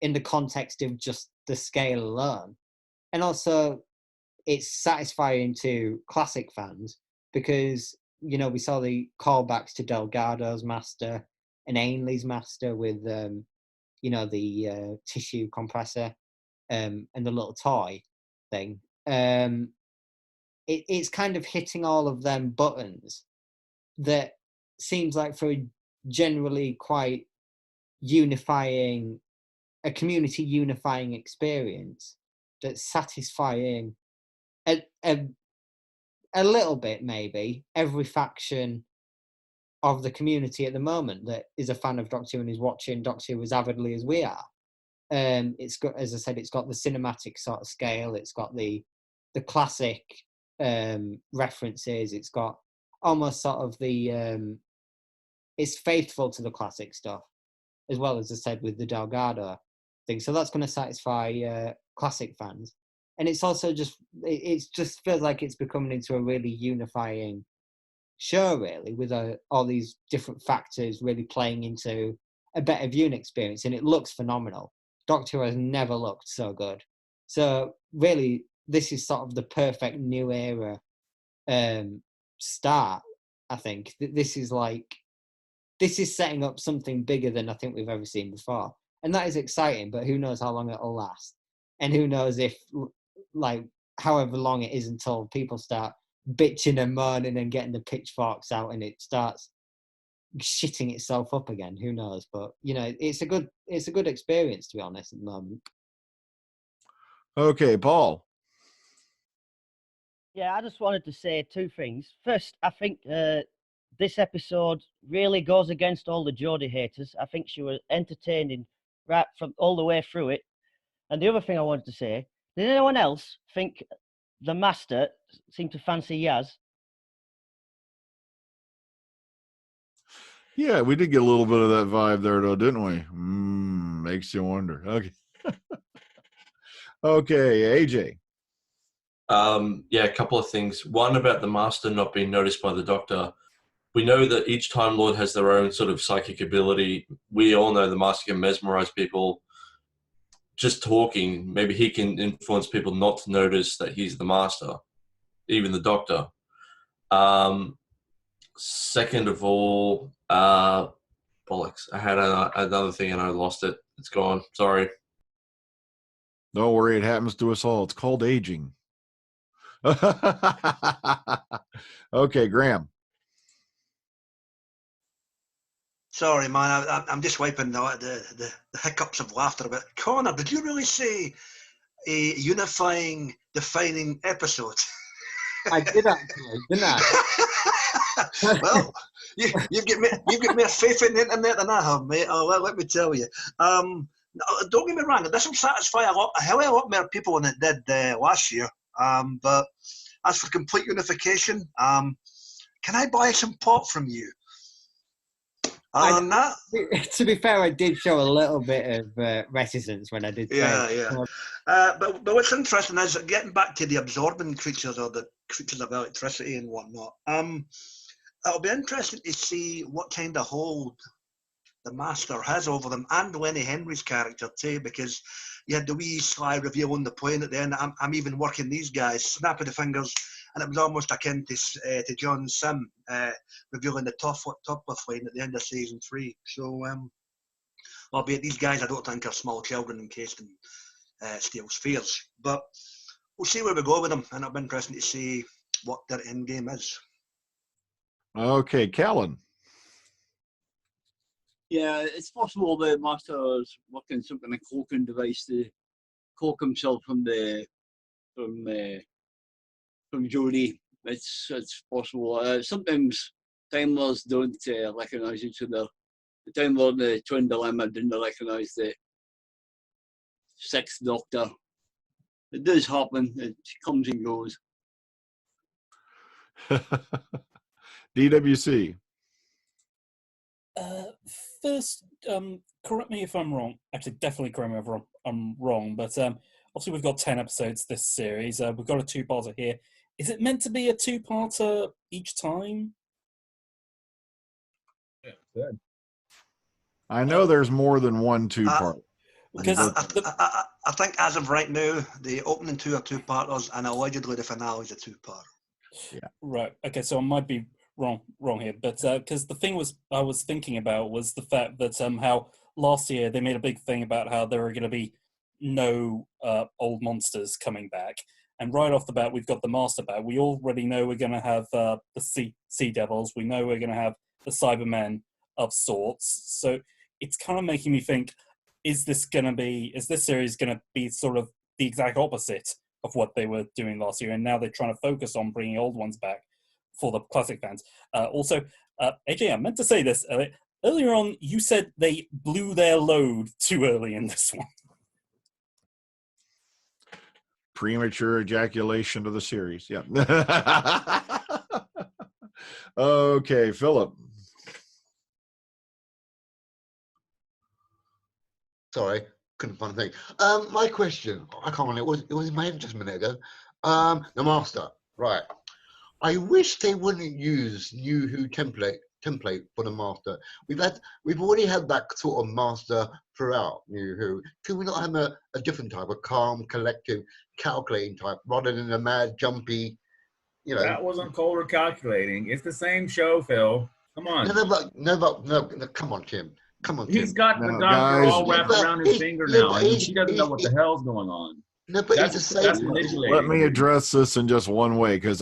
Speaker 5: in the context of just the scale alone. And also it's satisfying to classic fans because, we saw the callbacks to Delgado's master and Ainley's master with, the tissue compressor and the little toy thing. It's kind of hitting all of them buttons that seems like for a generally quite unifying, a community unifying experience that's satisfying a little bit, maybe, every faction of the community at the moment that is a fan of Doctor Who and is watching Doctor Who as avidly as we are. It's got, as I said, it's got the cinematic sort of scale, it's got the classic references, it's got almost sort of the it's faithful to the classic stuff, as well as I said with the Delgado thing. So that's going to satisfy classic fans. And it's also just feels like it's becoming into a really unifying show, really, with all these different factors really playing into a better viewing experience. And it looks phenomenal. Doctor Who has never looked so good. So really, this is sort of the perfect new era start, I think. This is setting up something bigger than I think we've ever seen before. And that is exciting, but who knows how long it'll last. And who knows if, however long it is until people start bitching and moaning and getting the pitchforks out and it starts shitting itself up again. Who knows? But, it's a good experience, to be honest, at the moment.
Speaker 1: Okay, Paul.
Speaker 6: Yeah, I just wanted to say 2 things. First, I think this episode really goes against all the Jodie haters. I think she was entertaining right from all the way through it. And the other thing I wanted to say, did anyone else think the master seemed to fancy Yaz?
Speaker 1: Yeah, we did get a little bit of that vibe there, though, didn't we? Makes you wonder. Okay. Okay, AJ.
Speaker 4: Yeah, a couple of things. One, about the master not being noticed by the Doctor. We know that each Time Lord has their own sort of psychic ability. We all know the master can mesmerize people. Just talking, maybe he can influence people not to notice that he's the master, even the Doctor. Second of all, bollocks. I had another thing and I lost it. It's gone. Sorry.
Speaker 1: Don't worry, it happens to us all. It's called aging. Okay, Graham.
Speaker 8: Sorry, man. I'm just wiping the hiccups of laughter. But Connor, did you really say a unifying, defining episode?
Speaker 5: I did actually, didn't I?
Speaker 8: Well, you've got more faith in the internet than I have, mate. Oh, well, let me tell you. Don't get me wrong. This will satisfy a lot more people than it did last year. But as for complete unification, can I buy some pot from you? That,
Speaker 5: To be fair, I did show a little bit of reticence when I did say
Speaker 8: yeah,
Speaker 5: it.
Speaker 8: yeah. But what's interesting is getting back to the absorbing creatures or the creatures of electricity and whatnot. It'll be interesting to see what kind of hold the Master has over them, and Lenny Henry's character too, because you had the wee sly reveal on the plane at the end. I'm even working these guys, snap of the fingers, and it was almost akin to John Sim revealing the top line at the end of season 3. So, albeit these guys, I don't think are small children encased in steel spheres, but we'll see where we go with them, and it'll be interesting to see what their end game is.
Speaker 1: Okay, Callan.
Speaker 11: Yeah, it's possible the Master is working some kind of cloaking device to cloak himself from Jodie. It's possible. Sometimes Time Lords don't recognise each other. The Time Lord and the Twin Dilemma didn't recognise the Sixth Doctor. It does happen. It comes and goes.
Speaker 1: DWC.
Speaker 3: First, correct me if I'm wrong. Actually, definitely correct me if I'm wrong. But obviously, we've got 10 episodes this series. We've got a two-parter here. Is it meant to be a two-parter each time?
Speaker 10: Yeah, good.
Speaker 1: I know there's more than one two-part.
Speaker 8: I think as of right now, the opening 2 are two-parters, and allegedly the finale is a two-parter.
Speaker 1: Yeah.
Speaker 3: Right. Okay. So I might be wrong here, but because the thing I was thinking about was the fact that how last year they made a big thing about how there are going to be no old monsters coming back, and right off the bat we've got the Master back. We already know we're going to have the Sea Devils. We know we're going to have the Cybermen of sorts. So it's kind of making me think: is this series going to be sort of the exact opposite of what they were doing last year, and now they're trying to focus on bringing old ones back for the classic fans? Also, AJ, I meant to say this earlier on. You said they blew their load too early in this one.
Speaker 1: Premature ejaculation of the series. Yeah. Okay, Philip.
Speaker 2: Sorry, couldn't find a thing. My question, I can't remember, it was in my head just a minute ago. The Master, right. I wish they wouldn't use New Who template for the Master. We've already had that sort of Master throughout New Who. Could we not have a different type, a calm, collective, calculating type, rather than a mad, jumpy,
Speaker 10: That wasn't cold or calculating. It's the same show, Phil. Come on.
Speaker 2: No, come on, Tim. Come on, Tim.
Speaker 10: He's got the doctor
Speaker 1: guys.
Speaker 10: all wrapped around his finger now, and she doesn't know what the hell's going on.
Speaker 2: No, but
Speaker 10: That's manipulating.
Speaker 1: Let me address this in just one way, because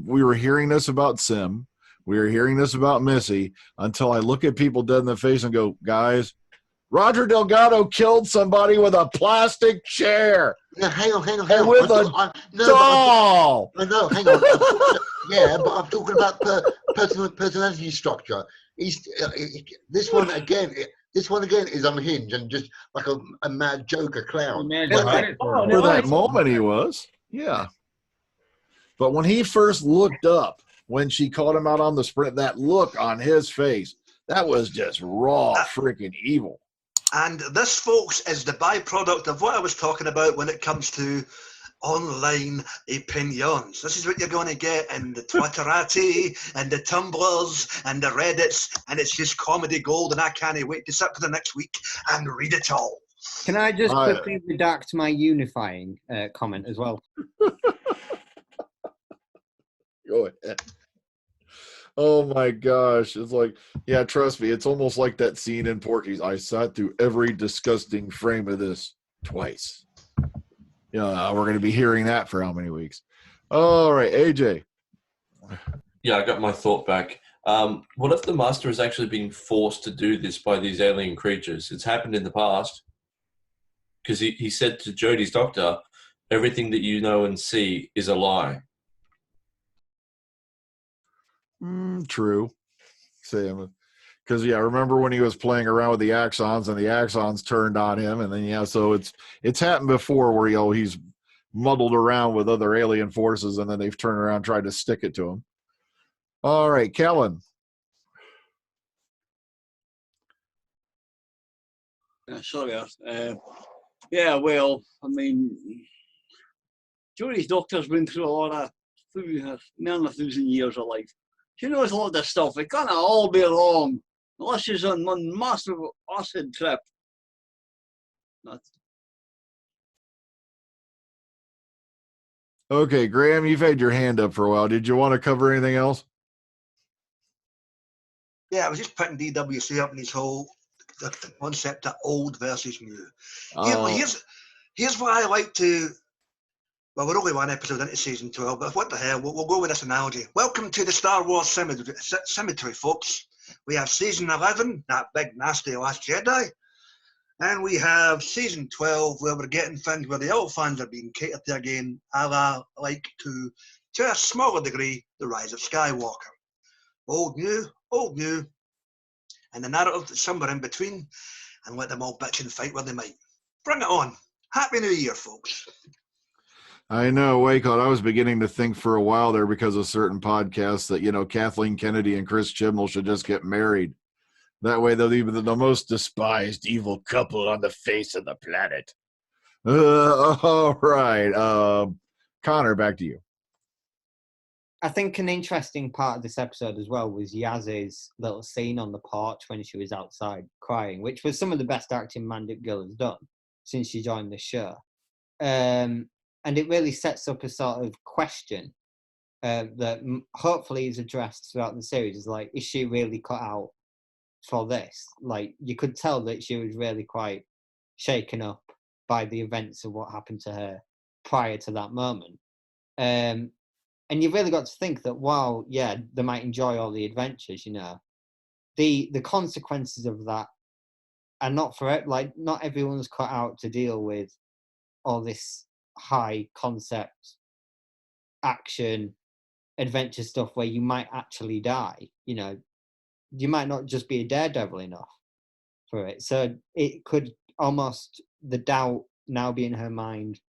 Speaker 1: we were hearing this about Sim, we were hearing this about Missy, until I look at people dead in the face and go, guys, Roger Delgado killed somebody with a plastic chair.
Speaker 2: No, hang on.
Speaker 1: And with a doll.
Speaker 2: No, hang on. Yeah, but I'm talking about personality structure. This one again is unhinged and just like a mad joker clown.
Speaker 1: For that moment he was. Yeah. But when he first looked up, when she called him out on the sprint, that look on his face, that was just raw freaking evil.
Speaker 8: And this, folks, is the byproduct of what I was talking about when it comes to online opinions. This is what you're going to get in the Twitterati and the Tumblrs and the Reddits, and it's just comedy gold, and I can't wait to sit for the next week and read it all.
Speaker 5: Can I just quickly redact my unifying comment as well?
Speaker 1: Go ahead. Oh my gosh. It's like, yeah, trust me, it's almost like that scene in Porky's. I sat through every disgusting frame of this twice. Yeah, we're going to be hearing that for how many weeks? All right, AJ.
Speaker 4: Yeah, I got my thought back. What if the Master is actually being forced to do this by these alien creatures? It's happened in the past. Because he said to Jodie's doctor, everything that you know and see is a lie.
Speaker 1: True. Because remember when he was playing around with the axons and the axons turned on him, and then so it's happened before where he's muddled around with other alien forces, and then they've turned around and tried to stick it to him. All right, Kellen.
Speaker 11: Sorry. Yeah, well, I mean, Jodie's doctor's been through a lot of, through more than 1,000 years of life. She knows a lot of this stuff. It can't all be wrong, unless she's on one massive acid trip. That's
Speaker 1: Okay, Graham, you've had your hand up for a while. Did you want to cover anything else?
Speaker 8: Yeah, I was just putting DWC up in his whole the concept of old versus new. Here's what I like to. Well, we're only one episode into season 12, but what the hell? We'll go with this analogy. Welcome to the Star Wars cemetery, folks. We have season 11, that big nasty Last Jedi, and we have season 12, where we're getting things where the old fans are being catered to again, a la like to a smaller degree, The Rise of Skywalker. Old new, and the narrative that's somewhere in between, and let them all bitch and fight where they might. Bring it on. Happy New Year, folks.
Speaker 1: I know, Waycott. I was beginning to think for a while there because of certain podcasts that, you know, Kathleen Kennedy and Chris Chibnall should just get married. That way they'll be the most despised evil couple on the face of the planet. All right. Connor, back to you.
Speaker 5: I think an interesting part of this episode as well was Yaz's little scene on the porch when she was outside crying, which was some of the best acting Mandy Gill has done since she joined the show. And it really sets up a sort of question that hopefully is addressed throughout the series. Is like, is she really cut out for this? Like, you could tell that she was really quite shaken up by the events of what happened to her prior to that moment. And you've really got to think that while, yeah, they might enjoy all the adventures, you know, the consequences of that are not for it. Like, not everyone's cut out to deal with all this high concept action adventure stuff where you might actually die. You know, you might not just be a daredevil enough for it. So it could almost, the doubt now be in her mind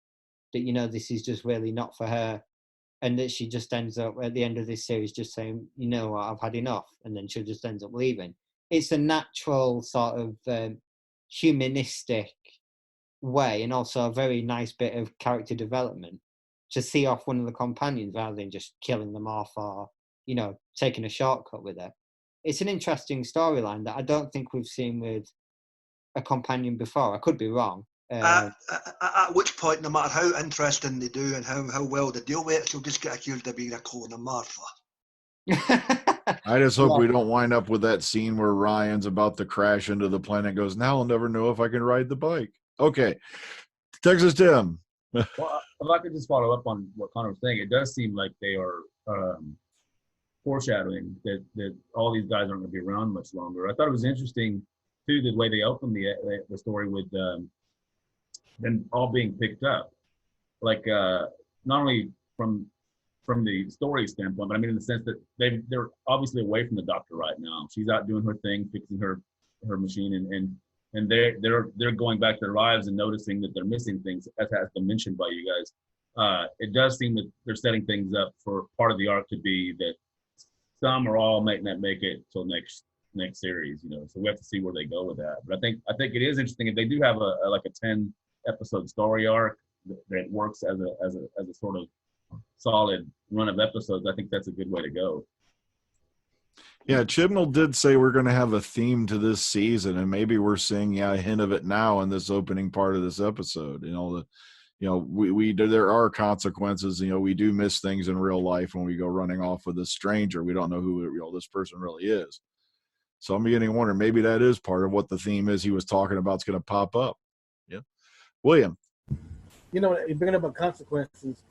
Speaker 5: that, you know, this is just really not for her, and that she just ends up at the end of this series just saying, you know what, I've had enough, and then she'll just ends up leaving. It's a natural sort of humanistic way, and also a very nice bit of character development to see off one of the companions rather than just killing them off or, you know, taking a shortcut with her. It's an interesting storyline that I don't think we've seen with a companion before. I could be wrong.
Speaker 8: At which point, no matter how interesting they do and how well they deal with it, she'll just get accused of being a clone of Martha.
Speaker 1: I just hope we don't wind up with that scene where Ryan's about to crash into the planet and goes, now I'll never know if I can ride the bike. Okay. Texas Tim.
Speaker 10: Well, if I could just follow up on what Connor was saying, it does seem like they are foreshadowing that all these guys aren't going to be around much longer. I thought it was interesting, too, the way they opened the story with them all being picked up. Like, not only from the story standpoint, but I mean in the sense that they're obviously away from the doctor right now. She's out doing her thing, fixing her machine, and they're going back to their lives and noticing that they're missing things, as has been mentioned by you guys. It does seem that they're setting things up for part of the arc to be that some or all might not make it till next series, you know. So we have to see where they go with that. But I think it is interesting if they do have a 10 episode story arc that works as a sort of solid run of episodes. I think that's a good way to go.
Speaker 1: Yeah, Chibnall did say we're going to have a theme to this season, and maybe we're seeing a hint of it now in this opening part of this episode. You know, we there are consequences. You know, we do miss things in real life when we go running off with a stranger. We don't know who this person really is. So I'm beginning to wonder, maybe that is part of what the theme is he was talking about. It's going to pop up. Yeah, William.
Speaker 7: You know, you're bringing up consequences.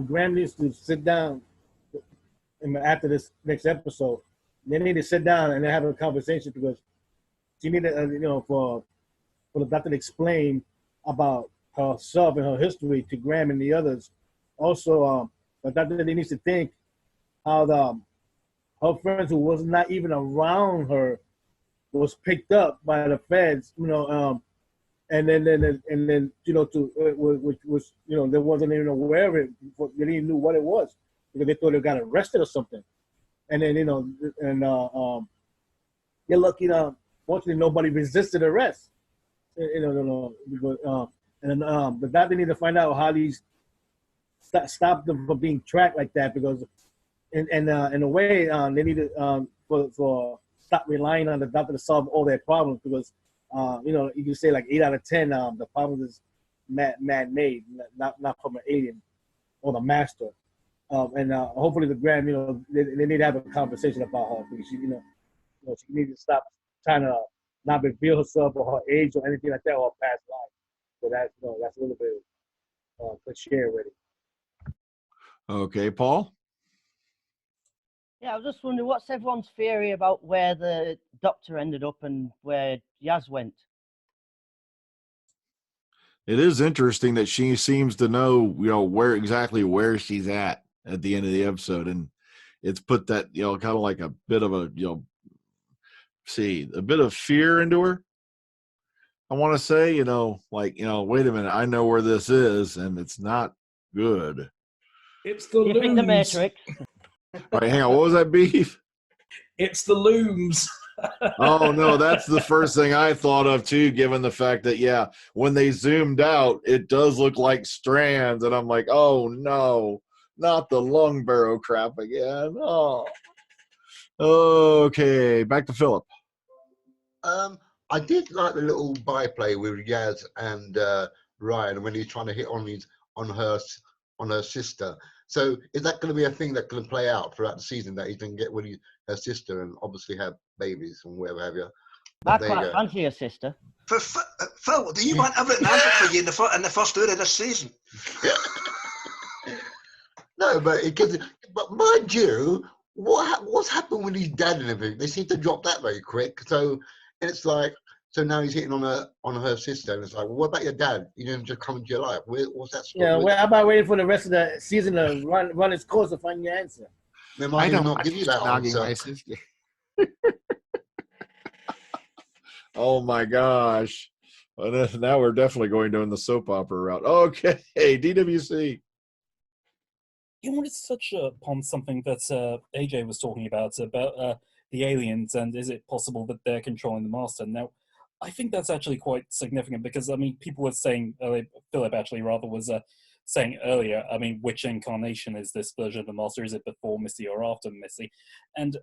Speaker 7: Graham needs to sit down after this next episode. They need to sit down and have a conversation, because she needed, for the doctor to explain about herself and her history to Graham and the others. Also, the doctor needs to think how her friends who was not even around her was picked up by the feds, and then which was, they wasn't even aware of it. They didn't know what it was because they thought they got arrested or something. And then, you're lucky, fortunately, nobody resisted arrest. No, because and then the doctor need to find out how these stop them from being tracked like that, because in a way they need to for stop relying on the doctor to solve all their problems, because you can say like 8 out of 10 the problem is man-made, not from an alien or the master. And hopefully the Graham, they need to have a conversation about her, because she needs to stop trying to not reveal herself or her age or anything like that, or her past life. So that's a little bit cliche already.
Speaker 1: Okay, Paul.
Speaker 6: Yeah, I was just wondering, what's everyone's theory about where the Doctor ended up and where Yaz went?
Speaker 1: It is interesting that she seems to know, where she's at the end of the episode, and it's put that, kind of like a bit of a, a bit of fear into her. I want to say, wait a minute, I know where this is, and it's not good.
Speaker 13: It's the
Speaker 6: You think the
Speaker 13: looms.
Speaker 6: Matrix?
Speaker 1: All right, hang on. What was that, Beef?
Speaker 13: It's the looms.
Speaker 1: Oh, no, that's the first thing I thought of, too, given the fact that, when they zoomed out, it does look like strands. And I'm like, oh, no, not the lung barrow crap again. Oh. Okay, back to Philip.
Speaker 2: I did like the little byplay with Yaz and Ryan when he's trying to hit on her sister. So is that going to be a thing that can play out throughout the season, that he can get with her sister and obviously have babies and whatever have you?
Speaker 6: I quite fancy your sister.
Speaker 8: Phil, do you want everything answered for you in the first hour of this season?
Speaker 2: No, but mind you, what's happened with his dad and everything? They seem to drop that very quick. So it's like, so now he's hitting on her sister, and it's like, well, what about your dad? You didn't just come into your life. What's that story?
Speaker 7: Yeah, well, how about waiting for the rest of the season to run its course to find your answer?
Speaker 2: They might not give you that answer.
Speaker 1: Oh my gosh. Well, now we're definitely going down the soap opera route. Okay, DWC.
Speaker 3: It's such upon something that AJ was talking about the aliens, and is it possible that they're controlling the Master? Now, I think that's actually quite significant, because, people were saying, Philip actually rather was saying earlier, which incarnation is this version of the Master? Is it before Missy or after Missy? And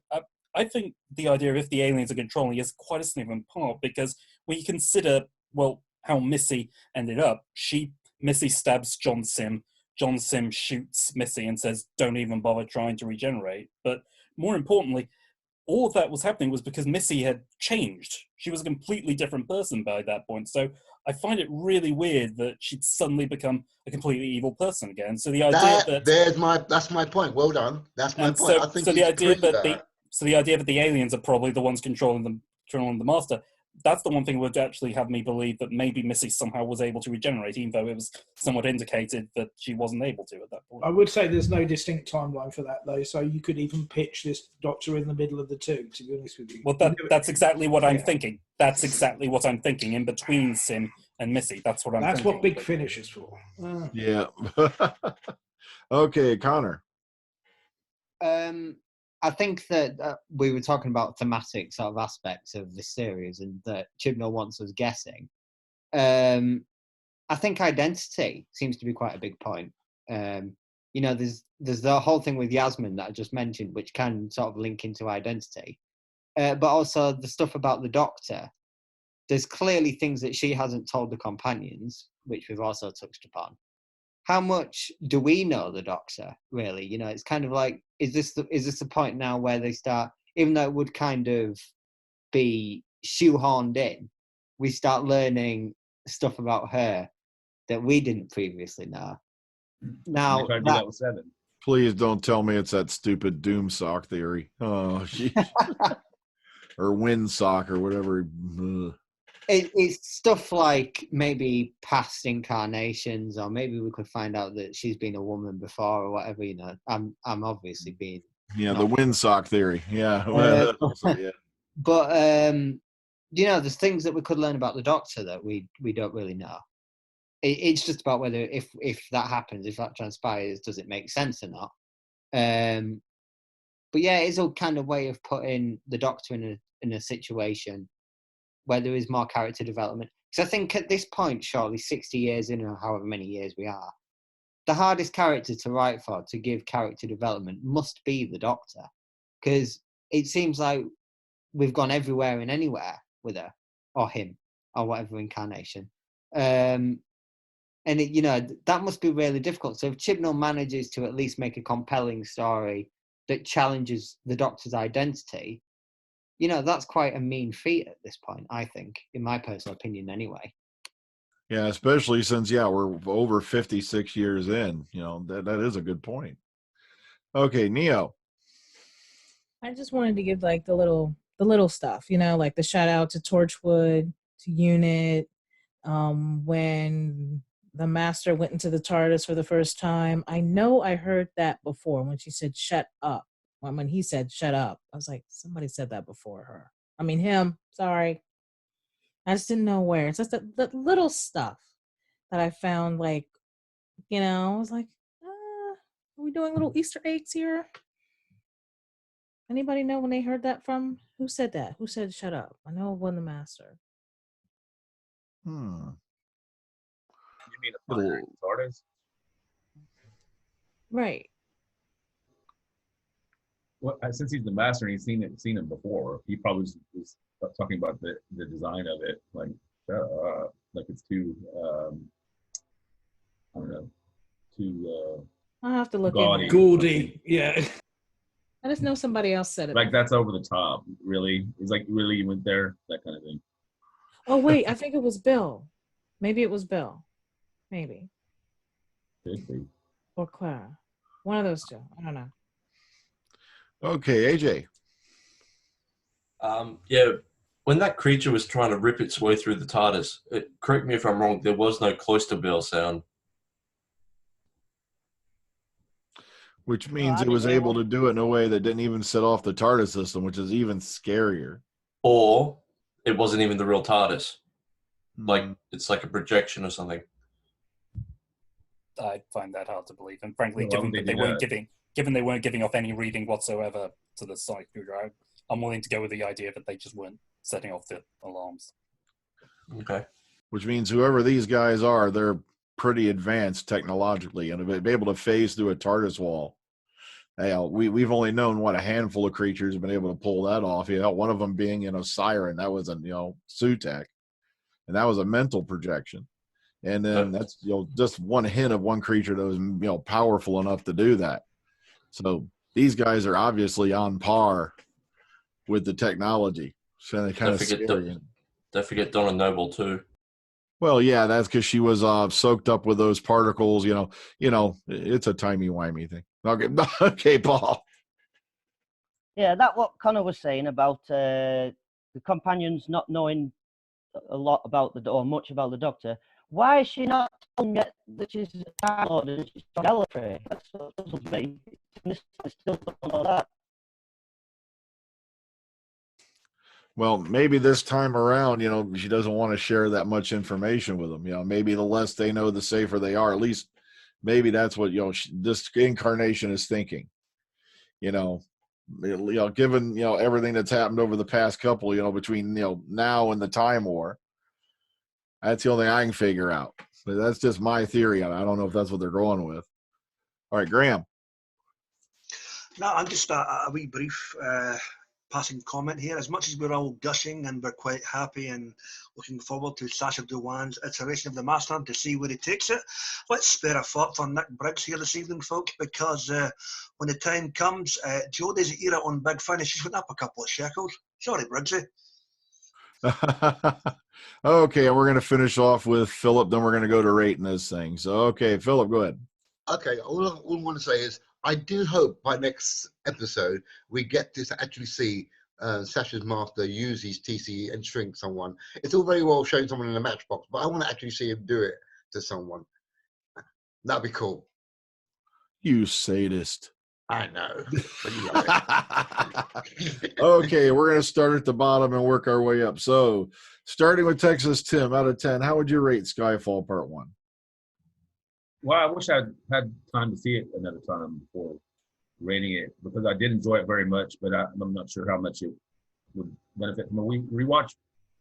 Speaker 3: I think the idea of if the aliens are controlling is quite a significant part, because when you consider, how Missy ended up, Missy stabs John Sim shoots Missy and says, don't even bother trying to regenerate. But more importantly, all of that was happening was because Missy had changed. She was a completely different person by that point. So I find it really weird that she'd suddenly become a completely evil person again. So the idea
Speaker 2: that's my point. Well done. That's my point.
Speaker 3: So,
Speaker 2: I think
Speaker 3: so the idea that the aliens are probably the ones controlling the Master, that's the one thing would actually have me believe that maybe Missy somehow was able to regenerate, even though it was somewhat indicated that she wasn't able to at that point.
Speaker 13: I would say there's no distinct timeline for that, though, so you could even pitch this Doctor in the middle of the two, to be honest with you.
Speaker 3: Well, that's exactly what I'm thinking. That's exactly what I'm thinking, in between Sim and Missy. That's what I'm thinking.
Speaker 13: That's what Big Finish is for.
Speaker 1: Yeah. Okay, Connor.
Speaker 5: I think that we were talking about thematic sort of aspects of this series, and that Chibnall wants us guessing. I think identity seems to be quite a big point. There's the whole thing with Yasmin that I just mentioned, which can sort of link into identity. But also the stuff about the Doctor. There's clearly things that she hasn't told the companions, which we've also touched upon. How much do we know the Doctor, really? It's kind of like, is this the point now where they start, even though it would kind of be shoehorned in, we start learning stuff about her that we didn't previously know. Now,
Speaker 10: that was 7.
Speaker 1: Please don't tell me it's that stupid doom sock theory. Oh, or wind sock or whatever.
Speaker 5: It's stuff like maybe past incarnations, or maybe we could find out that she's been a woman before or whatever. I'm obviously being
Speaker 1: the wind sock theory. Yeah.
Speaker 5: But there's things that we could learn about the Doctor that we don't really know. It's just about whether if that happens, if that transpires, does it make sense or not? But yeah, it's a kind of way of putting the Doctor in a situation where there is more character development. Because I think at this point, surely 60 years in, or however many years we are, the hardest character to write for, to give character development, must be the Doctor. Because it seems like we've gone everywhere and anywhere with her, or him, or whatever incarnation. And, that must be really difficult. So if Chibnall manages to at least make a compelling story that challenges the Doctor's identity, that's quite a mean feat at this point, I think, in my personal opinion anyway.
Speaker 1: Yeah, especially since, we're over 56 years in. That is a good point. Okay, Neo.
Speaker 9: I just wanted to give like the little stuff, like the shout out to Torchwood, to Unit, when the Master went into the TARDIS for the first time. I know I heard that before when she said "shut up." When he said "shut up," I was like, somebody said that before her. I mean him. Sorry, I just didn't know where. It's just the little stuff that I found, like, I was like, are we doing little Easter eggs here? Anybody know when they heard that from? Who said that? Who said "shut up"? I know it wasn't the Master.
Speaker 10: You mean a primary TARDIS?
Speaker 9: Right.
Speaker 10: Well, since he's the Master and he's seen it before, he probably was talking about the design of it, like it's too I don't know, too
Speaker 9: I'll have to look
Speaker 10: gaudy.
Speaker 9: in.
Speaker 13: Gaudy, yeah.
Speaker 9: I just know somebody else said it.
Speaker 10: Like that's over the top. Really, it's like really you went there, that kind of thing.
Speaker 9: Oh wait, I think it was Bill. Maybe it was Bill. Maybe.
Speaker 10: Could be.
Speaker 9: Or Clara. One of those two. I don't know.
Speaker 1: Okay, AJ.
Speaker 4: When that creature was trying to rip its way through the TARDIS, correct me if I'm wrong, there was no cloister bell sound.
Speaker 1: Which means it was able to do it in a way that didn't even set off the TARDIS system, which is even scarier.
Speaker 4: Or it wasn't even the real TARDIS. Like, it's like a projection or something.
Speaker 3: I find that hard to believe. And frankly,
Speaker 10: Well,
Speaker 3: given they weren't giving off any reading whatsoever to the site, I'm willing to go with the idea that they just weren't setting off the alarms.
Speaker 4: Okay.
Speaker 1: Which means whoever these guys are, they're pretty advanced technologically and to be able to phase through a TARDIS wall. We've only known a handful of creatures have been able to pull that off. One of them being Siren, that was a Sutek, and that was a mental projection. And then that's just one hint of one creature that was powerful enough to do that. So these guys are obviously on par with the technology. So they kind of scary.
Speaker 4: Don't forget Donna Noble too.
Speaker 1: Well, yeah, that's because she was soaked up with those particles. It's a timey-wimey thing. Okay, Paul.
Speaker 6: Yeah, that what Connor was saying about the companions not knowing a lot about or much about the Doctor. Why is she not telling yet that she's a Time Lord and she's from Gallifrey? That's what puzzles me. I still don't know that.
Speaker 1: Well, maybe this time around, she doesn't want to share that much information with them. Maybe the less they know, the safer they are. At least, maybe that's what this incarnation is thinking. Given everything that's happened over the past couple, between now and the Time War, that's the only thing I can figure out. But that's just my theory. I don't know if that's what they're going with. All right, Graham.
Speaker 8: No, I'm just a wee brief passing comment here. As much as we're all gushing and we're quite happy and looking forward to Sacha Dhawan's iteration of the Master to see where he takes it, let's spare a thought for Nick Briggs here this evening, folk, because when the time comes, Jodie's era on Big Finish, she's went up a couple of shekels. Sorry, Briggsy.
Speaker 1: Okay, and we're going to finish off with Philip, then we're going to go to rating this thing. So, okay, Philip, go ahead.
Speaker 2: Okay, all I want to say is I do hope by next episode we get to actually see Sacha's Master use his TC and shrink someone. It's all very well showing someone in a matchbox, but I want to actually see him do it to someone. That'd be cool.
Speaker 1: You sadist.
Speaker 2: I know. But you love it.
Speaker 1: Okay, we're going to start at the bottom and work our way up. So, starting with Texas Tim, out of 10, how would you rate Skyfall Part 1?
Speaker 10: Well, I wish I'd had time to see it another time before rating it, because I did enjoy it very much, but I'm not sure how much it would benefit from a rewatch.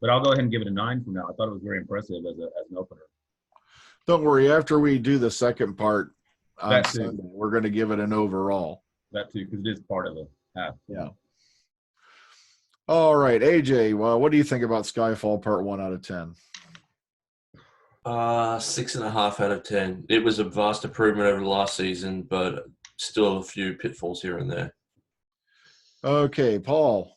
Speaker 10: But I'll go ahead and give it a 9 from now. I thought it was very impressive as an opener.
Speaker 1: Don't worry. After we do the second part on
Speaker 10: That too.
Speaker 1: Sunday, we're going to give it an overall.
Speaker 10: That too, because it is part of the half.
Speaker 1: Yeah. All right, AJ. Well, what do you think about Skyfall Part 1 out of 10?
Speaker 4: 6.5 out of 10. It was a vast improvement over the last season, but still a few pitfalls here and there.
Speaker 1: Okay, Paul.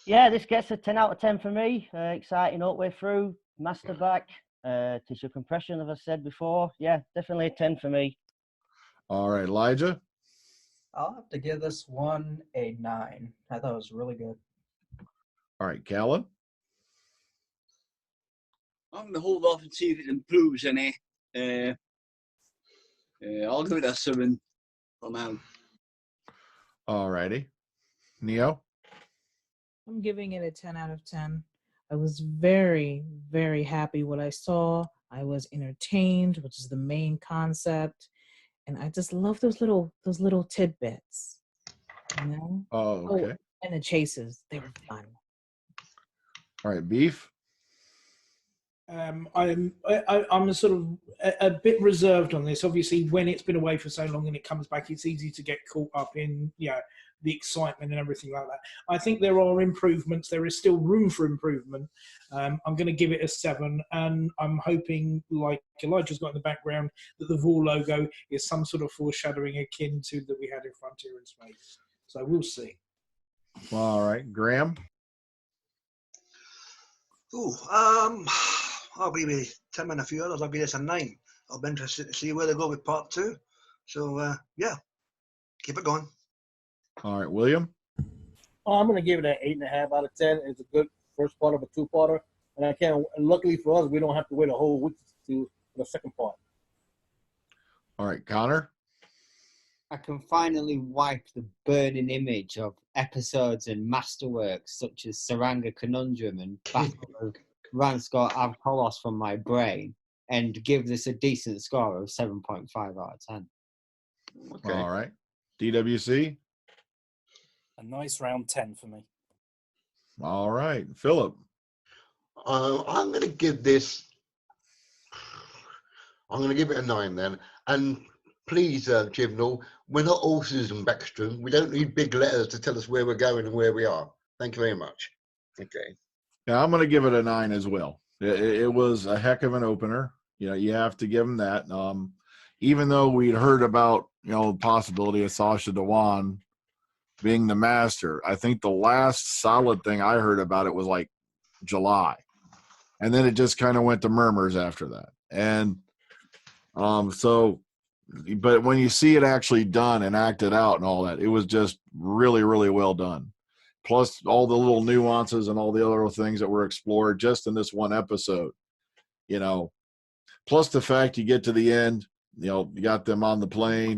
Speaker 6: Yeah, this gets a 10 out of 10 for me. Exciting all the way through. Master back. Tissue compression, as I said before. Yeah, definitely a 10 for me.
Speaker 1: All right, Elijah.
Speaker 12: I'll have to give this one a 9. I thought it was really good.
Speaker 1: All right, Callan.
Speaker 11: I'm going to hold off and see if it improves any. I'll give it a 7 for now.
Speaker 1: All righty. Neo.
Speaker 9: I'm giving it a 10 out of 10. I was very, very happy what I saw. I was entertained, which is the main concept. And I just love those little tidbits. You know?
Speaker 1: Oh, okay.
Speaker 9: And the chases. They were fun.
Speaker 1: All right, Beef.
Speaker 13: I'm sort of a bit reserved on this. Obviously, when it's been away for so long and it comes back, it's easy to get caught up in the excitement and everything like that. I think there are improvements. There is still room for improvement. I'm going to give it a 7, and I'm hoping, like Elijah's got in the background, that the Vor logo is some sort of foreshadowing akin to that we had in Frontier in Space. So we'll see.
Speaker 1: All right, Graham.
Speaker 8: I'll agree with Tim and a few others. I'll give this a 9. I'll be interested to see where they go with part 2. So, yeah, keep it going.
Speaker 1: All right, William.
Speaker 7: I'm going to give it an 8.5 out of 10. It's a good first part of a 2-parter. And luckily for us, we don't have to wait a whole week to the second part.
Speaker 1: All right, Connor.
Speaker 5: I can finally wipe the burning image of episodes and masterworks such as Saranga Conundrum and Battle of Ranscott Avkolos from my brain and give this a decent score of 7.5 out of 10.
Speaker 1: Okay. All right. DWC.
Speaker 3: A nice round 10 for me.
Speaker 1: All right. Philip.
Speaker 2: I'm going to give this. I'm going to give it a 9 then. And please, Chibnall, we're not all Susan Backstrom. We don't need big letters to tell us where we're going and where we are. Thank you very much. Okay.
Speaker 1: Yeah, I'm going to give it a 9 as well. It was a heck of an opener. You have to give them that. Even though we'd heard about, the possibility of Sasha Dewan being the master, I think the last solid thing I heard about it was like July. And then it just kind of went to murmurs after that. And but when you see it actually done and acted out and all that, it was just really, really well done. Plus all the little nuances and all the other things that were explored just in this one episode, plus the fact you get to the end, you got them on the plane,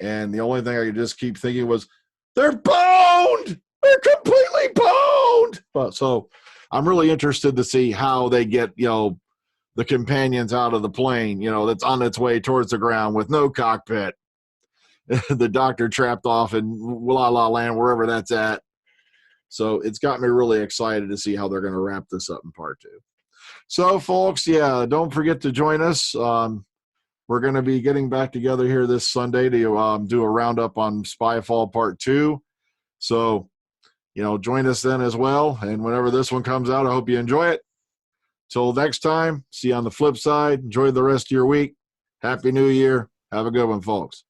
Speaker 1: and the only thing I could just keep thinking was, they're boned! They're completely boned! But so I'm really interested to see how they get, the companions out of the plane, that's on its way towards the ground with no cockpit. The doctor trapped off in La La Land, wherever that's at. So it's got me really excited to see how they're going to wrap this up in part 2. So, folks, don't forget to join us. We're going to be getting back together here this Sunday to do a roundup on Spyfall Part 2. So, join us then as well. And whenever this one comes out, I hope you enjoy it. Till next time, see you on the flip side. Enjoy the rest of your week. Happy New Year. Have a good one, folks.